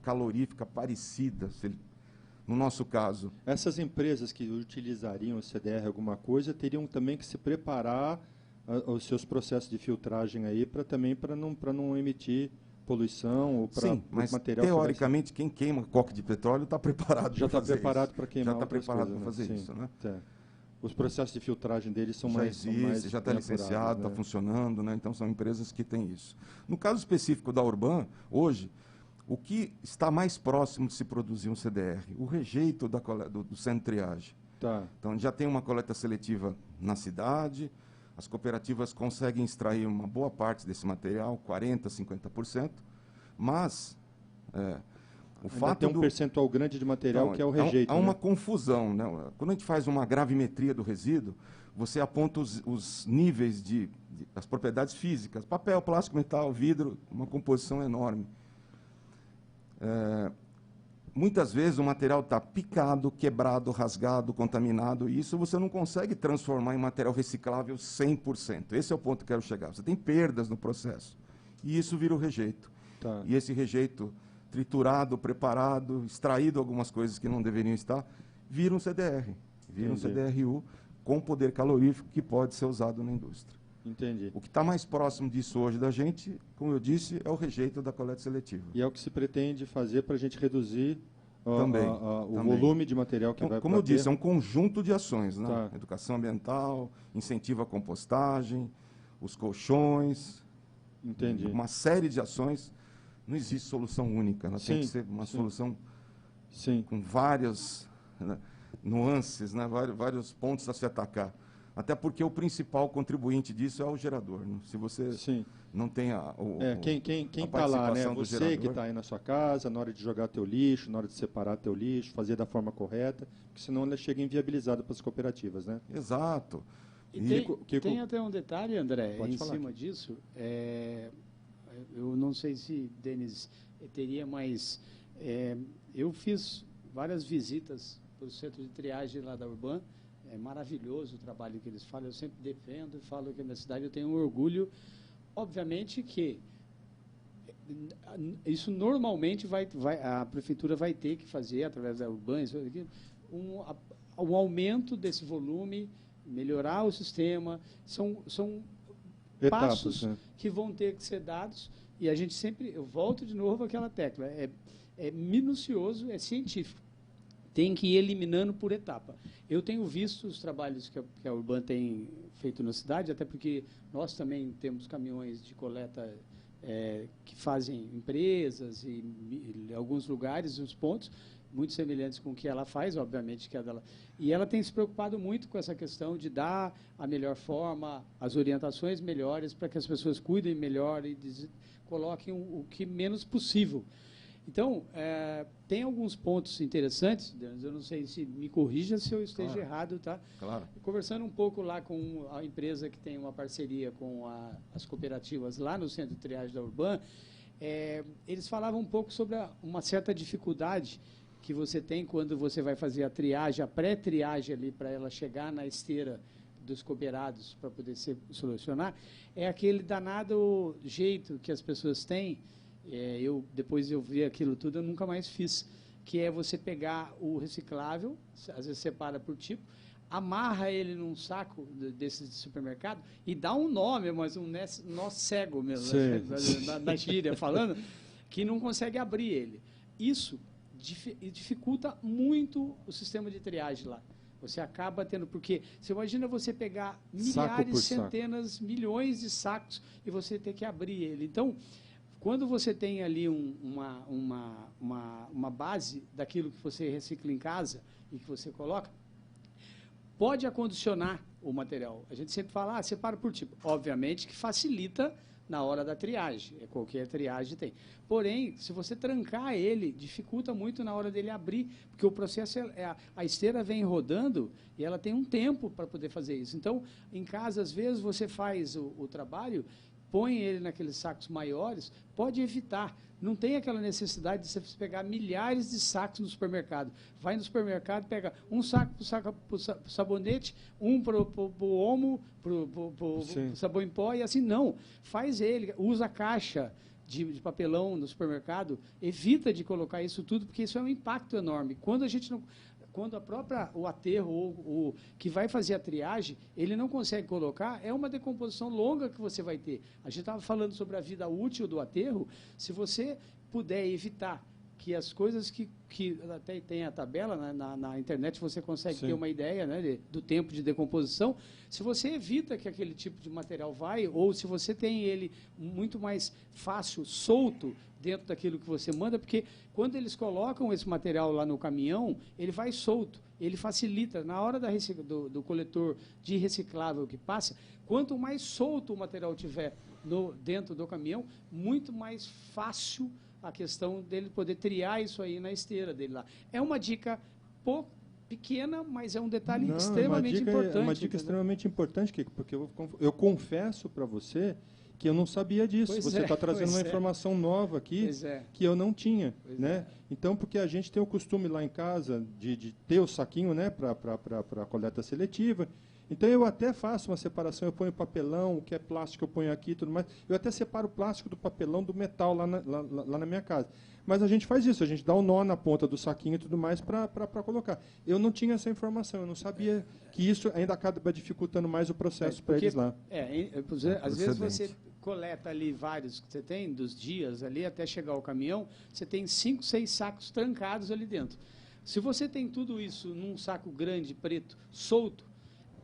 calorífica parecida, no nosso caso. Essas empresas que utilizariam o CDR alguma coisa teriam também que se preparar os seus processos de filtragem aí para não emitir poluição ou para Sim, mas material teoricamente quem queima coque de petróleo está preparado já para está fazer preparado isso. para queimar Já está outras preparado coisas, para fazer né? isso, né? Tá. Os processos de filtragem deles são Já mais são existe, mais já está bem licenciado, apurados, está né? funcionando, né? Então são empresas que têm isso. No caso específico da Urban, hoje, o que está mais próximo de se produzir um CDR? O rejeito do centro de triagem. Tá. Então já tem uma coleta seletiva na cidade, as cooperativas conseguem extrair uma boa parte desse material, 40%, 50%, mas o Ainda fato tem um percentual grande de material que é o rejeito. Há uma né? confusão, né? Quando a gente faz uma gravimetria do resíduo, você aponta os níveis as propriedades físicas, papel, plástico, metal, vidro, uma composição enorme. Muitas vezes o material está picado, quebrado, rasgado, contaminado, e isso você não consegue transformar em material reciclável 100%. Esse é o ponto que eu quero chegar. Você tem perdas no processo, e isso vira o rejeito. Tá. E esse rejeito triturado, preparado, extraído algumas coisas que não deveriam estar, vira um CDR, vira um CDRU com poder calorífico que pode ser usado na indústria. Entendi. O que está mais próximo disso hoje da gente, como eu disse, é o rejeito da coleta seletiva. E é o que se pretende fazer para a gente reduzir Também. o volume de material que Então, vai como eu para disse, é um conjunto de ações, né? Tá. Educação ambiental, incentivo à compostagem, os colchões, Entendi. uma série de ações. Não existe solução única, ela tem Sim, que ser uma sim. solução Sim. com várias nuances, né? Vários pontos a se atacar. Até porque o principal contribuinte disso é o gerador. Né? Se você Sim. não tem Quem a está lá, né? participação do Você gerador, que está aí na sua casa, na hora de jogar teu lixo, na hora de separar teu lixo, fazer da forma correta, porque senão ela chega inviabilizada para as cooperativas, né? Exato. E Kiko, tem até um detalhe, André, Pode em falar, cima disso. Eu não sei se Denis teria mais... eu fiz várias visitas para o centro de triagem lá da Urban. É maravilhoso o trabalho que eles fazem. Eu sempre defendo e falo que a minha cidade eu tenho um orgulho. Obviamente que isso normalmente a prefeitura vai ter que fazer, através da Urban, um aumento desse volume, melhorar o sistema. São etapas, passos, né? que vão ter que ser dados. E a gente sempre... Eu volto de novo àquela tecla. É minucioso, é científico. Tem que ir eliminando por etapa. Eu tenho visto os trabalhos que a Urban tem feito na cidade, até porque nós também temos caminhões de coleta que fazem empresas e alguns lugares, uns pontos, muito semelhantes com o que ela faz, obviamente, que é dela. E ela tem se preocupado muito com essa questão de dar a melhor forma, as orientações melhores para que as pessoas cuidem melhor e coloquem o que menos possível. Então, tem alguns pontos interessantes, Denis, eu não sei se me corrija se eu esteja errado, tá? Claro. Conversando um pouco lá com a empresa que tem uma parceria com as cooperativas lá no centro de triagem da Urban, eles falavam um pouco sobre uma certa dificuldade que você tem quando você vai fazer a triagem, a pré-triagem ali para ela chegar na esteira dos cooperados para poder solucionar, é aquele danado jeito que as pessoas têm. Depois eu vi aquilo tudo, eu nunca mais fiz, que é você pegar o reciclável, às vezes separa por tipo, amarra ele num saco desses de supermercado e dá um nome, mas um nó cego mesmo, na gíria falando, que não consegue abrir ele. Isso dificulta muito o sistema de triagem lá. Você acaba tendo, porque você imagina você pegar milhares, centenas, milhões de sacos e você ter que abrir ele. Então, quando você tem ali uma base daquilo que você recicla em casa e que você coloca, pode acondicionar o material. A gente sempre fala, separa por tipo. Obviamente que facilita na hora da triagem. Qualquer triagem tem. Porém, se você trancar ele, dificulta muito na hora dele abrir, porque o processo, a esteira vem rodando e ela tem um tempo para poder fazer isso. Então, em casa, às vezes, você faz o trabalho, põe ele naqueles sacos maiores, pode evitar. Não tem aquela necessidade de você pegar milhares de sacos no supermercado. Vai no supermercado, pega um saco para o sabonete, um para o omo, para o sabão em pó, e assim, não. Faz ele, usa a caixa de papelão no supermercado, evita de colocar isso tudo, porque isso é um impacto enorme. Quando o aterro ou que vai fazer a triagem, ele não consegue colocar, é uma decomposição longa que você vai ter. A gente estava falando sobre a vida útil do aterro. Se você puder evitar que as coisas que até tem a tabela, né, na internet você consegue ter uma ideia, né, do tempo de decomposição. Se você evita que aquele tipo de material vai, ou se você tem ele muito mais fácil, solto, dentro daquilo que você manda, porque quando eles colocam esse material lá no caminhão, ele vai solto, ele facilita. Na hora do coletor de reciclável que passa, quanto mais solto o material tiver dentro do caminhão, muito mais fácil a questão dele poder triar isso aí na esteira dele lá. É uma dica pequena, mas é um detalhe extremamente importante. É uma dica extremamente importante, Kiko, porque eu confesso para você que eu não sabia disso. Você está trazendo uma informação nova aqui que eu não tinha. Né? Então, porque a gente tem o costume lá em casa de ter o saquinho, né, para a coleta seletiva. Então, eu até faço uma separação, eu ponho papelão, o que é plástico eu ponho aqui e tudo mais. Eu até separo o plástico do papelão do metal lá na minha casa. Mas a gente faz isso, a gente dá um nó na ponta do saquinho e tudo mais para colocar. Eu não tinha essa informação, eu não sabia que isso ainda acaba dificultando mais o processo para eles lá. Às vezes você coleta ali vários que você tem, dos dias ali, até chegar ao caminhão, você tem 5, 6 sacos trancados ali dentro. Se você tem tudo isso num saco grande, preto, solto,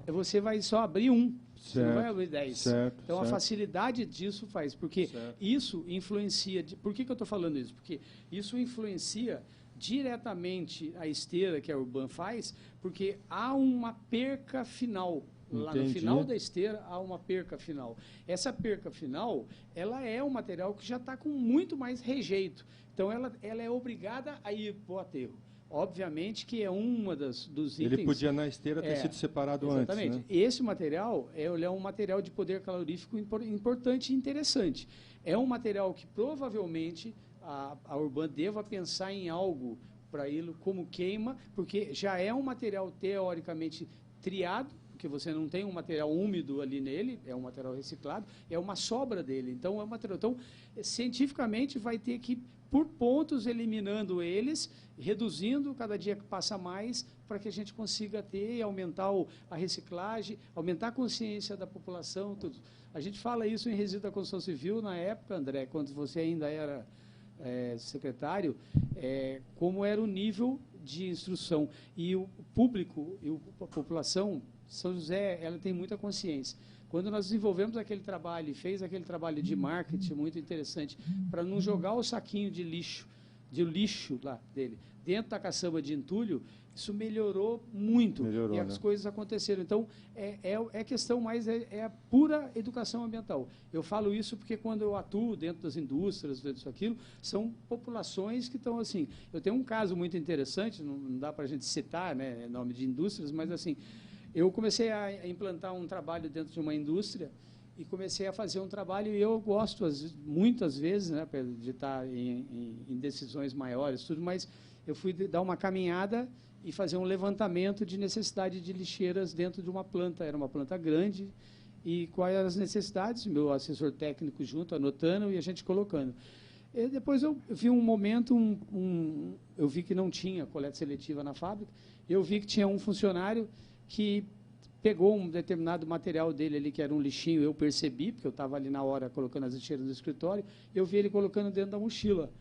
você vai só abrir um, você não vai abrir 10. Então, a facilidade disso faz, porque isso influencia... Por que eu estou falando isso? Porque isso influencia diretamente a esteira que a Urban faz, porque há uma perca final. Lá no final da esteira, há uma perca final. Essa perca final, ela é um material que já está com muito mais rejeito. Então, ela é obrigada a ir para o aterro. Obviamente que é uma dos itens... Ele podia, na esteira, ter sido separado antes. Exatamente. Né? Esse material é um material de poder calorífico importante e interessante. É um material que, provavelmente, a Urban deva pensar em algo para ele como queima, porque já é um material, teoricamente, triado, porque você não tem um material úmido ali nele, é um material reciclado, é uma sobra dele. Então, é um material... Então, cientificamente, vai ter que, por pontos, eliminando eles, reduzindo cada dia que passa mais, para que a gente consiga ter e aumentar a reciclagem, aumentar a consciência da população, tudo. A gente fala isso em resíduo da construção civil, na época, André, quando você ainda era secretário, como era o nível de instrução. E o público, a população, São José, ela tem muita consciência. Quando nós desenvolvemos aquele trabalho e fez aquele trabalho de marketing muito interessante para não jogar o saquinho de lixo de lixo lá dele, dentro da caçamba de entulho, isso melhorou muito. Melhorou, e as né? coisas aconteceram. Então, é questão mais, é a pura educação ambiental. Eu falo isso porque quando eu atuo dentro das indústrias, dentro disso, aquilo, são populações que estão assim. Eu tenho um caso muito interessante, não dá para a gente citar, né, em nome de indústrias, mas assim, eu comecei a implantar um trabalho dentro de uma indústria e comecei a fazer um trabalho, e eu gosto, muitas vezes, né, de estar em decisões maiores, tudo, mas eu fui dar uma caminhada e fazer um levantamento de necessidade de lixeiras dentro de uma planta. Era uma planta grande, e quais eram as necessidades, meu assessor técnico junto, anotando, e a gente colocando. E depois eu vi um momento, eu vi que não tinha coleta seletiva na fábrica, eu vi que tinha um funcionário que pegou um determinado material dele ali, que era um lixinho, eu percebi, porque eu estava ali na hora colocando as lixeiras no escritório, eu vi ele colocando dentro da mochila.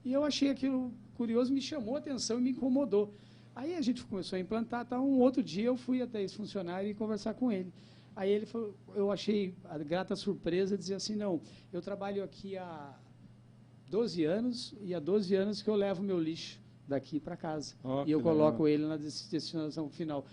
E eu achei aquilo curioso, me chamou a atenção e me incomodou. Aí a gente começou a implantar, tá? Um outro dia eu fui até esse funcionário e conversar com ele. Aí ele falou, eu achei a grata surpresa de dizer assim, não, eu trabalho aqui há 12 anos, e há 12 anos que eu levo meu lixo daqui para casa. E eu coloco ele na destinação final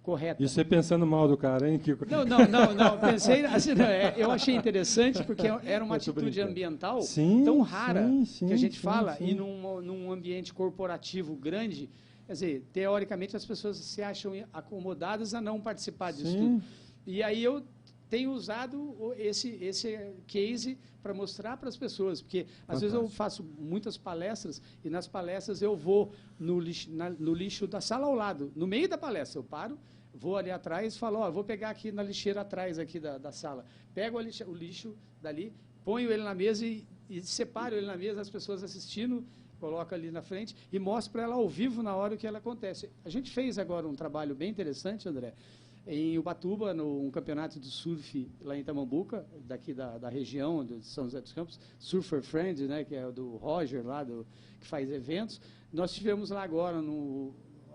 correta. E você pensando mal do cara, hein, Kiko? Não. Pensei assim, eu achei interessante porque era uma atitude ambiental tão rara que a gente fala, e num ambiente corporativo grande, quer dizer, teoricamente as pessoas se acham acomodadas a não participar disso tudo. E aí eu tenho usado esse case para mostrar para as pessoas, porque às vezes eu faço muitas palestras, e nas palestras eu vou no lixo da sala ao lado, no meio da palestra, eu paro, vou ali atrás e falo, ó, vou pegar aqui na lixeira atrás aqui da sala, pego o lixo dali, ponho ele na mesa e separo ele na mesa, as pessoas assistindo, coloco ali na frente e mostro para ela ao vivo na hora o que ela acontece. A gente fez agora um trabalho bem interessante, André, em Ubatuba, num campeonato de surf lá em Tamambuca, daqui da região de São José dos Campos, Surfer Friend, né, que é o do Roger, lá que faz eventos. Nós tivemos lá agora,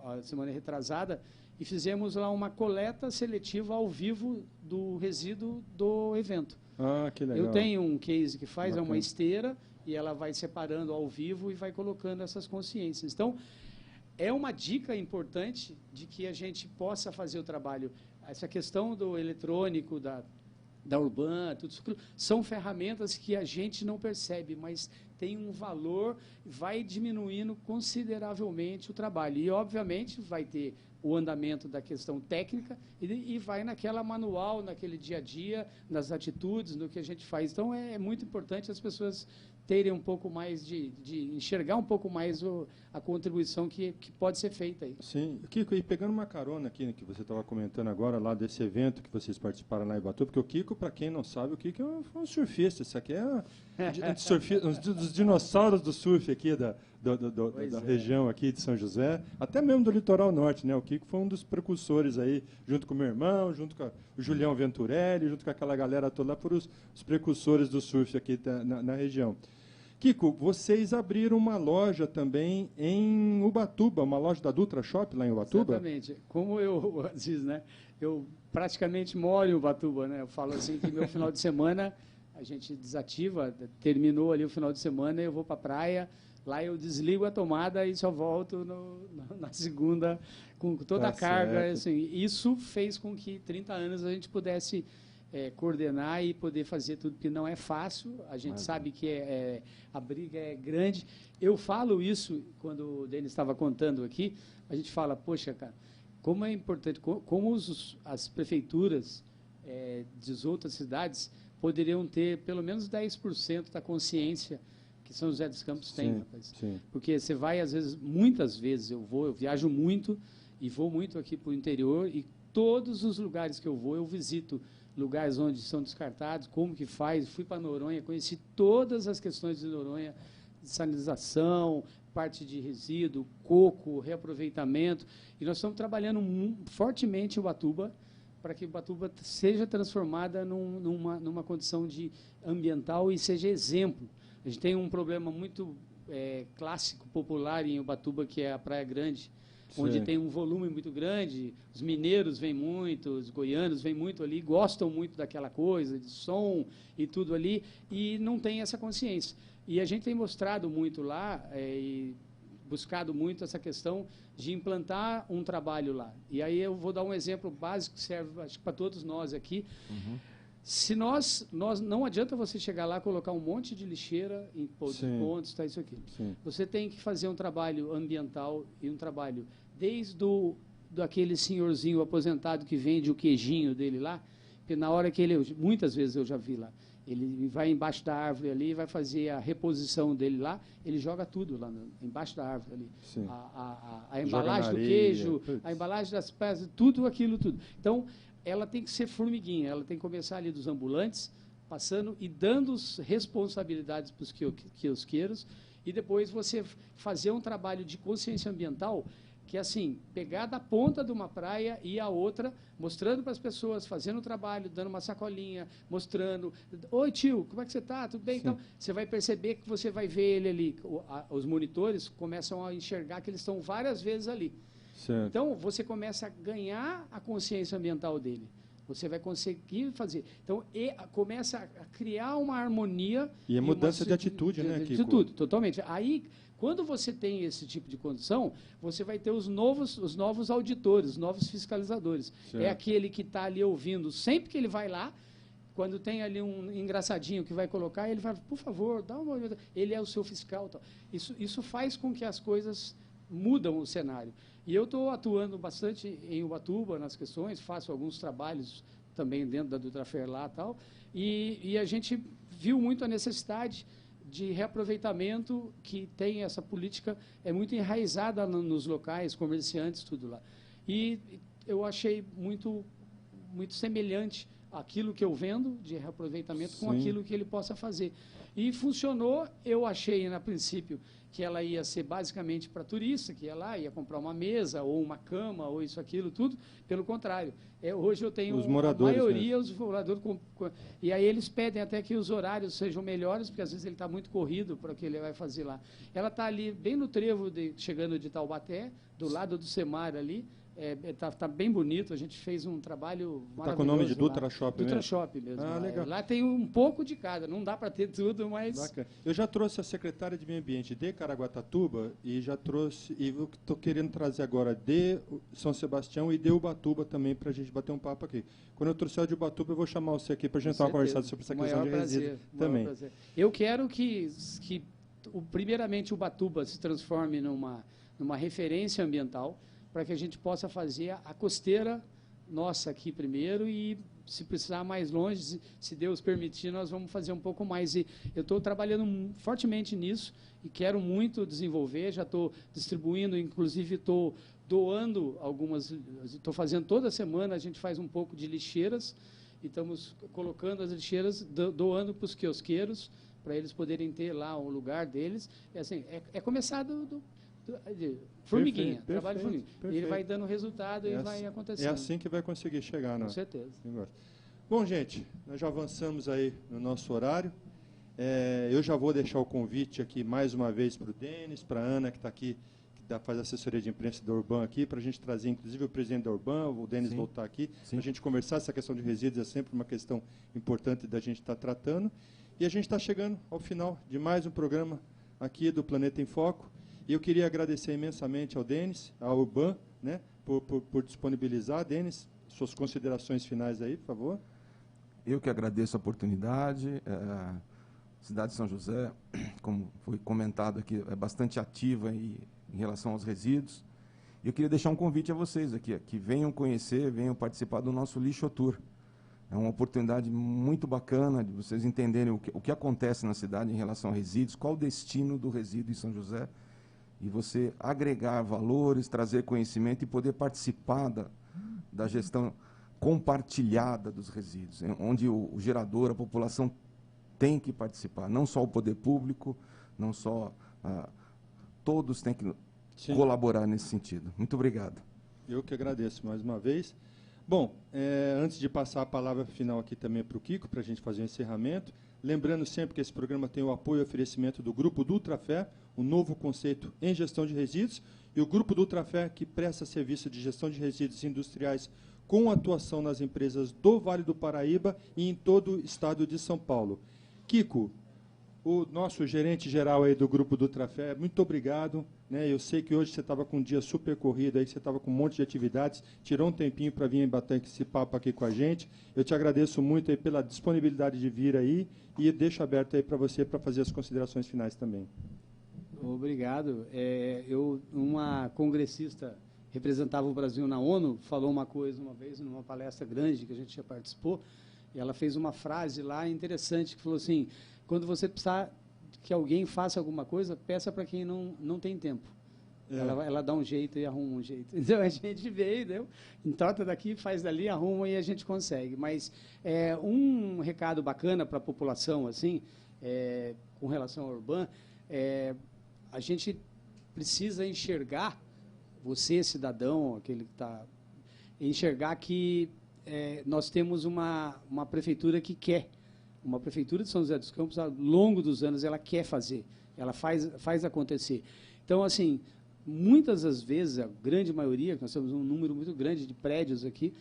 a semana retrasada, e fizemos lá uma coleta seletiva ao vivo do resíduo do evento. Ah, que legal. Eu tenho um case que faz, é uma esteira, e ela vai separando ao vivo e vai colocando essas consciências. Então, é uma dica importante de que a gente possa fazer o trabalho. Essa questão do eletrônico, da Urban, tudo isso, são ferramentas que a gente não percebe, mas tem um valor, vai diminuindo consideravelmente o trabalho. E, obviamente, vai ter o andamento da questão técnica e vai naquela manual, naquele dia a dia, nas atitudes, no que a gente faz. Então, é muito importante as pessoas terem um pouco mais de enxergar um pouco mais a contribuição que pode ser feita aí. Sim. Kiko, e pegando uma carona aqui, que você estava comentando agora, lá desse evento que vocês participaram lá em Ubatuba, porque o Kiko, para quem não sabe, o Kiko é um surfista. Isso aqui é um dos dinossauros do surf aqui da região aqui de São José, até mesmo do litoral norte, né? O Kiko foi um dos precursores aí, junto com o meu irmão, junto com o Julião Venturelli, junto com aquela galera toda lá, foram os precursores do surf aqui na região. Kiko, vocês abriram uma loja também em Ubatuba, uma loja da Dutra Shop lá em Ubatuba? Exatamente. Como eu diz, né? Eu praticamente moro em Ubatuba, né? Eu falo assim que meu final de semana a gente desativa, terminou ali o final de semana, eu vou para a praia, lá eu desligo a tomada e só volto na segunda com toda a carga. Assim, isso fez com que 30 anos a gente pudesse coordenar e poder fazer tudo, porque não é fácil, a gente sabe que a briga é grande. Eu falo isso, quando o Denis estava contando aqui, a gente fala, poxa, cara, como é importante, como as prefeituras de outras cidades poderiam ter pelo menos 10% da consciência que São José dos Campos tem, rapaz. Sim. Porque você vai, às vezes, muitas vezes eu viajo muito e vou muito aqui para o interior, e todos os lugares que eu vou, eu visito lugares onde são descartados, como que faz. Fui para Noronha, conheci todas as questões de Noronha, de sanitização, parte de resíduo, coco, reaproveitamento, e nós estamos trabalhando fortemente em Ubatuba para que Ubatuba seja transformada numa condição de ambiental e seja exemplo. A gente tem um problema muito clássico, popular em Ubatuba, que é a Praia Grande, onde tem um volume muito grande, os mineiros vêm muito, os goianos vêm muito ali, gostam muito daquela coisa, de som e tudo ali, e não tem essa consciência. E a gente tem mostrado muito lá e buscado muito essa questão de implantar um trabalho lá. E aí eu vou dar um exemplo básico que serve, acho que para todos nós aqui. Se nós não adianta você chegar lá, colocar um monte de lixeira em pontos, tá, isso aqui. Você tem que fazer um trabalho ambiental e um trabalho desde daquele senhorzinho aposentado que vende o queijinho dele lá, que na hora que muitas vezes eu já vi lá, ele vai embaixo da árvore ali, vai fazer a reposição dele lá, ele joga tudo lá embaixo da árvore ali. A embalagem do queijo, a embalagem das peças, tudo aquilo, tudo. Então, ela tem que ser formiguinha, ela tem que começar ali dos ambulantes, passando e dando responsabilidades para os quiosqueiros, e depois você fazer um trabalho de consciência ambiental, que é assim, pegar da ponta de uma praia e a outra, mostrando para as pessoas, fazendo o trabalho, dando uma sacolinha, mostrando, oi tio, como é que você está? Tudo bem? Então, você vai perceber que você vai ver ele ali, os monitores começam a enxergar que eles estão várias vezes ali. Certo. Então, você começa a ganhar a consciência ambiental dele. Você vai conseguir fazer. Então, começa a criar uma harmonia. E a mudança de atitude, né, Kiko? Tudo, totalmente. Aí, quando você tem esse tipo de condição, você vai ter os novos auditores, os novos fiscalizadores. Certo. É aquele que está ali ouvindo, sempre que ele vai lá, quando tem ali um engraçadinho que vai colocar, ele fala, por favor, dá uma olhada. Ele é o seu fiscal. Tal. Isso faz com que as coisas mudam o cenário. E eu estou atuando bastante em Ubatuba nas questões, faço alguns trabalhos também dentro da Dutrafer lá e tal, e a gente viu muito a necessidade de reaproveitamento, que tem essa política, é muito enraizada nos locais, comerciantes, tudo lá. E eu achei muito semelhante aquilo que eu vendo de reaproveitamento com aquilo que ele possa fazer. E funcionou, eu achei, a princípio, que ela ia ser basicamente para turista, que ia lá, ia comprar uma mesa, ou uma cama, ou isso, aquilo, tudo. Pelo contrário, hoje eu tenho a maioria, os moradores, e aí eles pedem até que os horários sejam melhores, porque às vezes ele está muito corrido para o que ele vai fazer lá. Ela está ali, bem no trevo, chegando de Taubaté, do lado do Semar ali, tá bem bonito, a gente fez um trabalho maravilhoso. Está com o nome de Dutra Shopping mesmo? Dutra Shopping mesmo. Ah, legal. Lá tem um pouco de cada, não dá para ter tudo, mas... Bacana. Eu já trouxe a secretária de Meio Ambiente de Caraguatatuba e já trouxe, e eu estou querendo trazer agora de São Sebastião e de Ubatuba também para a gente bater um papo aqui. Quando eu trouxer o de Ubatuba, eu vou chamar você aqui para a gente dar uma conversada sobre essa questão de resíduo também. Prazer. Eu quero que primeiramente Ubatuba se transforme numa referência ambiental, para que a gente possa fazer a costeira nossa aqui primeiro e, se precisar mais longe, se Deus permitir, nós vamos fazer um pouco mais. E eu estou trabalhando fortemente nisso e quero muito desenvolver, já estou distribuindo, inclusive estou doando algumas, estou fazendo toda semana, a gente faz um pouco de lixeiras e estamos colocando as lixeiras, doando para os quiosqueiros, para eles poderem ter lá um lugar deles. Assim, começar formiguinha, trabalho de formiguinha. E ele vai dando resultado e vai acontecendo. É assim que vai conseguir chegar, né? Com certeza. Bom, gente, nós já avançamos aí no nosso horário. Eu já vou deixar o convite aqui mais uma vez para o Denis, para a Ana, que está aqui, que faz assessoria de imprensa da Urban aqui, para a gente trazer, inclusive, o presidente da Urban, o Denis voltar aqui, para a gente conversar. Essa questão de resíduos é sempre uma questão importante da gente estar tratando. E a gente está chegando ao final de mais um programa aqui do Planeta em Foco. E eu queria agradecer imensamente ao Denis, ao Urban, né, por disponibilizar. Denis, suas considerações finais aí, por favor. Eu que agradeço a oportunidade. A cidade de São José, como foi comentado aqui, é bastante ativa em relação aos resíduos. Eu queria deixar um convite a vocês aqui, que venham conhecer, venham participar do nosso Lixo Tour. É uma oportunidade muito bacana de vocês entenderem o que acontece na cidade em relação a resíduos, qual o destino do resíduo em São José, e você agregar valores, trazer conhecimento e poder participar da gestão compartilhada dos resíduos, onde o gerador, a população tem que participar, não só o poder público, não só... todos têm que colaborar nesse sentido. Muito obrigado. Eu que agradeço mais uma vez. Bom, antes de passar a palavra final aqui também para o Kiko, para a gente fazer o encerramento, lembrando sempre que esse programa tem o apoio e oferecimento do Grupo Dutrafer, um novo conceito em gestão de resíduos, e o Grupo Dutrafer, que presta serviço de gestão de resíduos industriais com atuação nas empresas do Vale do Paraíba e em todo o estado de São Paulo. Kiko, O nosso gerente geral aí do Grupo Dutrafé, muito obrigado. Né? Eu sei que hoje você estava com um dia super corrido, aí você estava com um monte de atividades, tirou um tempinho para vir bater esse papo aqui com a gente. Eu te agradeço muito aí pela disponibilidade de vir aí e deixo aberto aí para você para fazer as considerações finais também. Obrigado. Uma congressista representava o Brasil na ONU, falou uma coisa uma vez numa palestra grande que a gente já participou, e ela fez uma frase lá interessante que falou assim: quando você precisar que alguém faça alguma coisa, peça para quem não tem tempo. Ela dá um jeito e arruma um jeito. Então, a gente veio, entorta daqui, faz dali, arruma e a gente consegue. Mas um recado bacana para a população, assim, com relação ao Urban, a gente precisa enxergar, você, cidadão, aquele que está... enxergar que nós temos uma prefeitura que quer. Uma prefeitura de São José dos Campos, ao longo dos anos, ela quer fazer, ela faz acontecer. Então, assim, muitas das vezes, a grande maioria, nós temos um número muito grande de prédios aqui,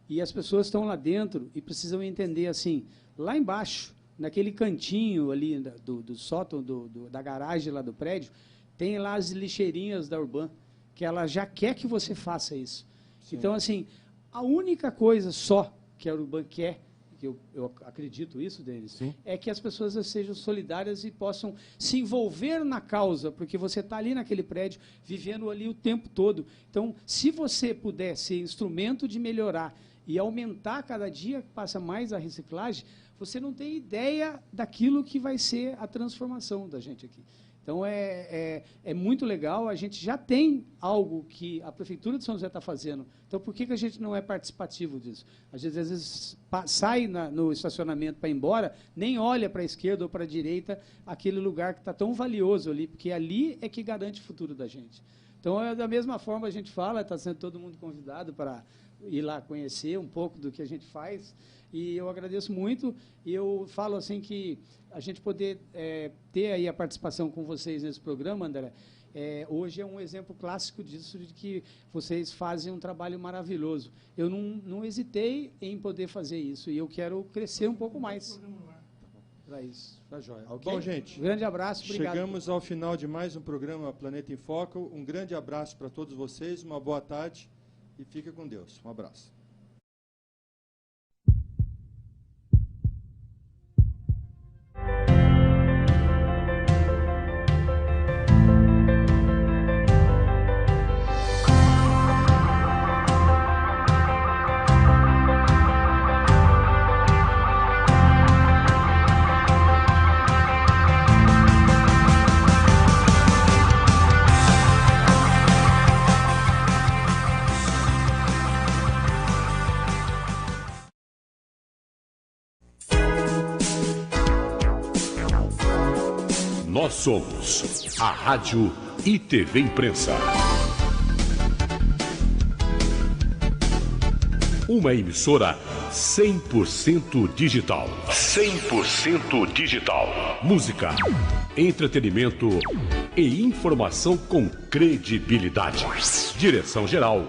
e as pessoas estão lá dentro e precisam entender, assim, lá embaixo, naquele cantinho ali do sótão, da garagem lá do prédio, tem lá as lixeirinhas da Urban, que ela já quer que você faça isso. Sim. Então, assim, a única coisa só que a Urban quer, que eu acredito isso, Denis, sim, é que as pessoas sejam solidárias e possam se envolver na causa, porque você está ali naquele prédio, vivendo ali o tempo todo. Então, se você puder ser instrumento de melhorar e aumentar cada dia que passa mais a reciclagem, você não tem ideia daquilo que vai ser a transformação da gente aqui. Então, é muito legal, a gente já tem algo que a Prefeitura de São José está fazendo. Então, por que a gente não é participativo disso? Às vezes sai no estacionamento para ir embora, nem olha para a esquerda ou para a direita aquele lugar que está tão valioso ali, porque ali é que garante o futuro da gente. Então, da mesma forma, a gente fala, está sendo todo mundo convidado para ir lá conhecer um pouco do que a gente faz. E eu agradeço muito, e eu falo assim que a gente poder ter aí a participação com vocês nesse programa, André, hoje é um exemplo clássico disso, de que vocês fazem um trabalho maravilhoso. Eu não hesitei em poder fazer isso, e eu quero crescer um pouco mais para isso. Tá joia. Okay? Bom, gente, um grande abraço, obrigado. Chegamos ao final de mais um programa Planeta em Foco. Um grande abraço para todos vocês, uma boa tarde e fica com Deus. Um abraço. Nós somos a Rádio e TV Imprensa. Uma emissora 100% digital. 100% digital. Música, entretenimento e informação com credibilidade. Direção-geral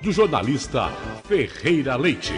do jornalista Ferreira Leite.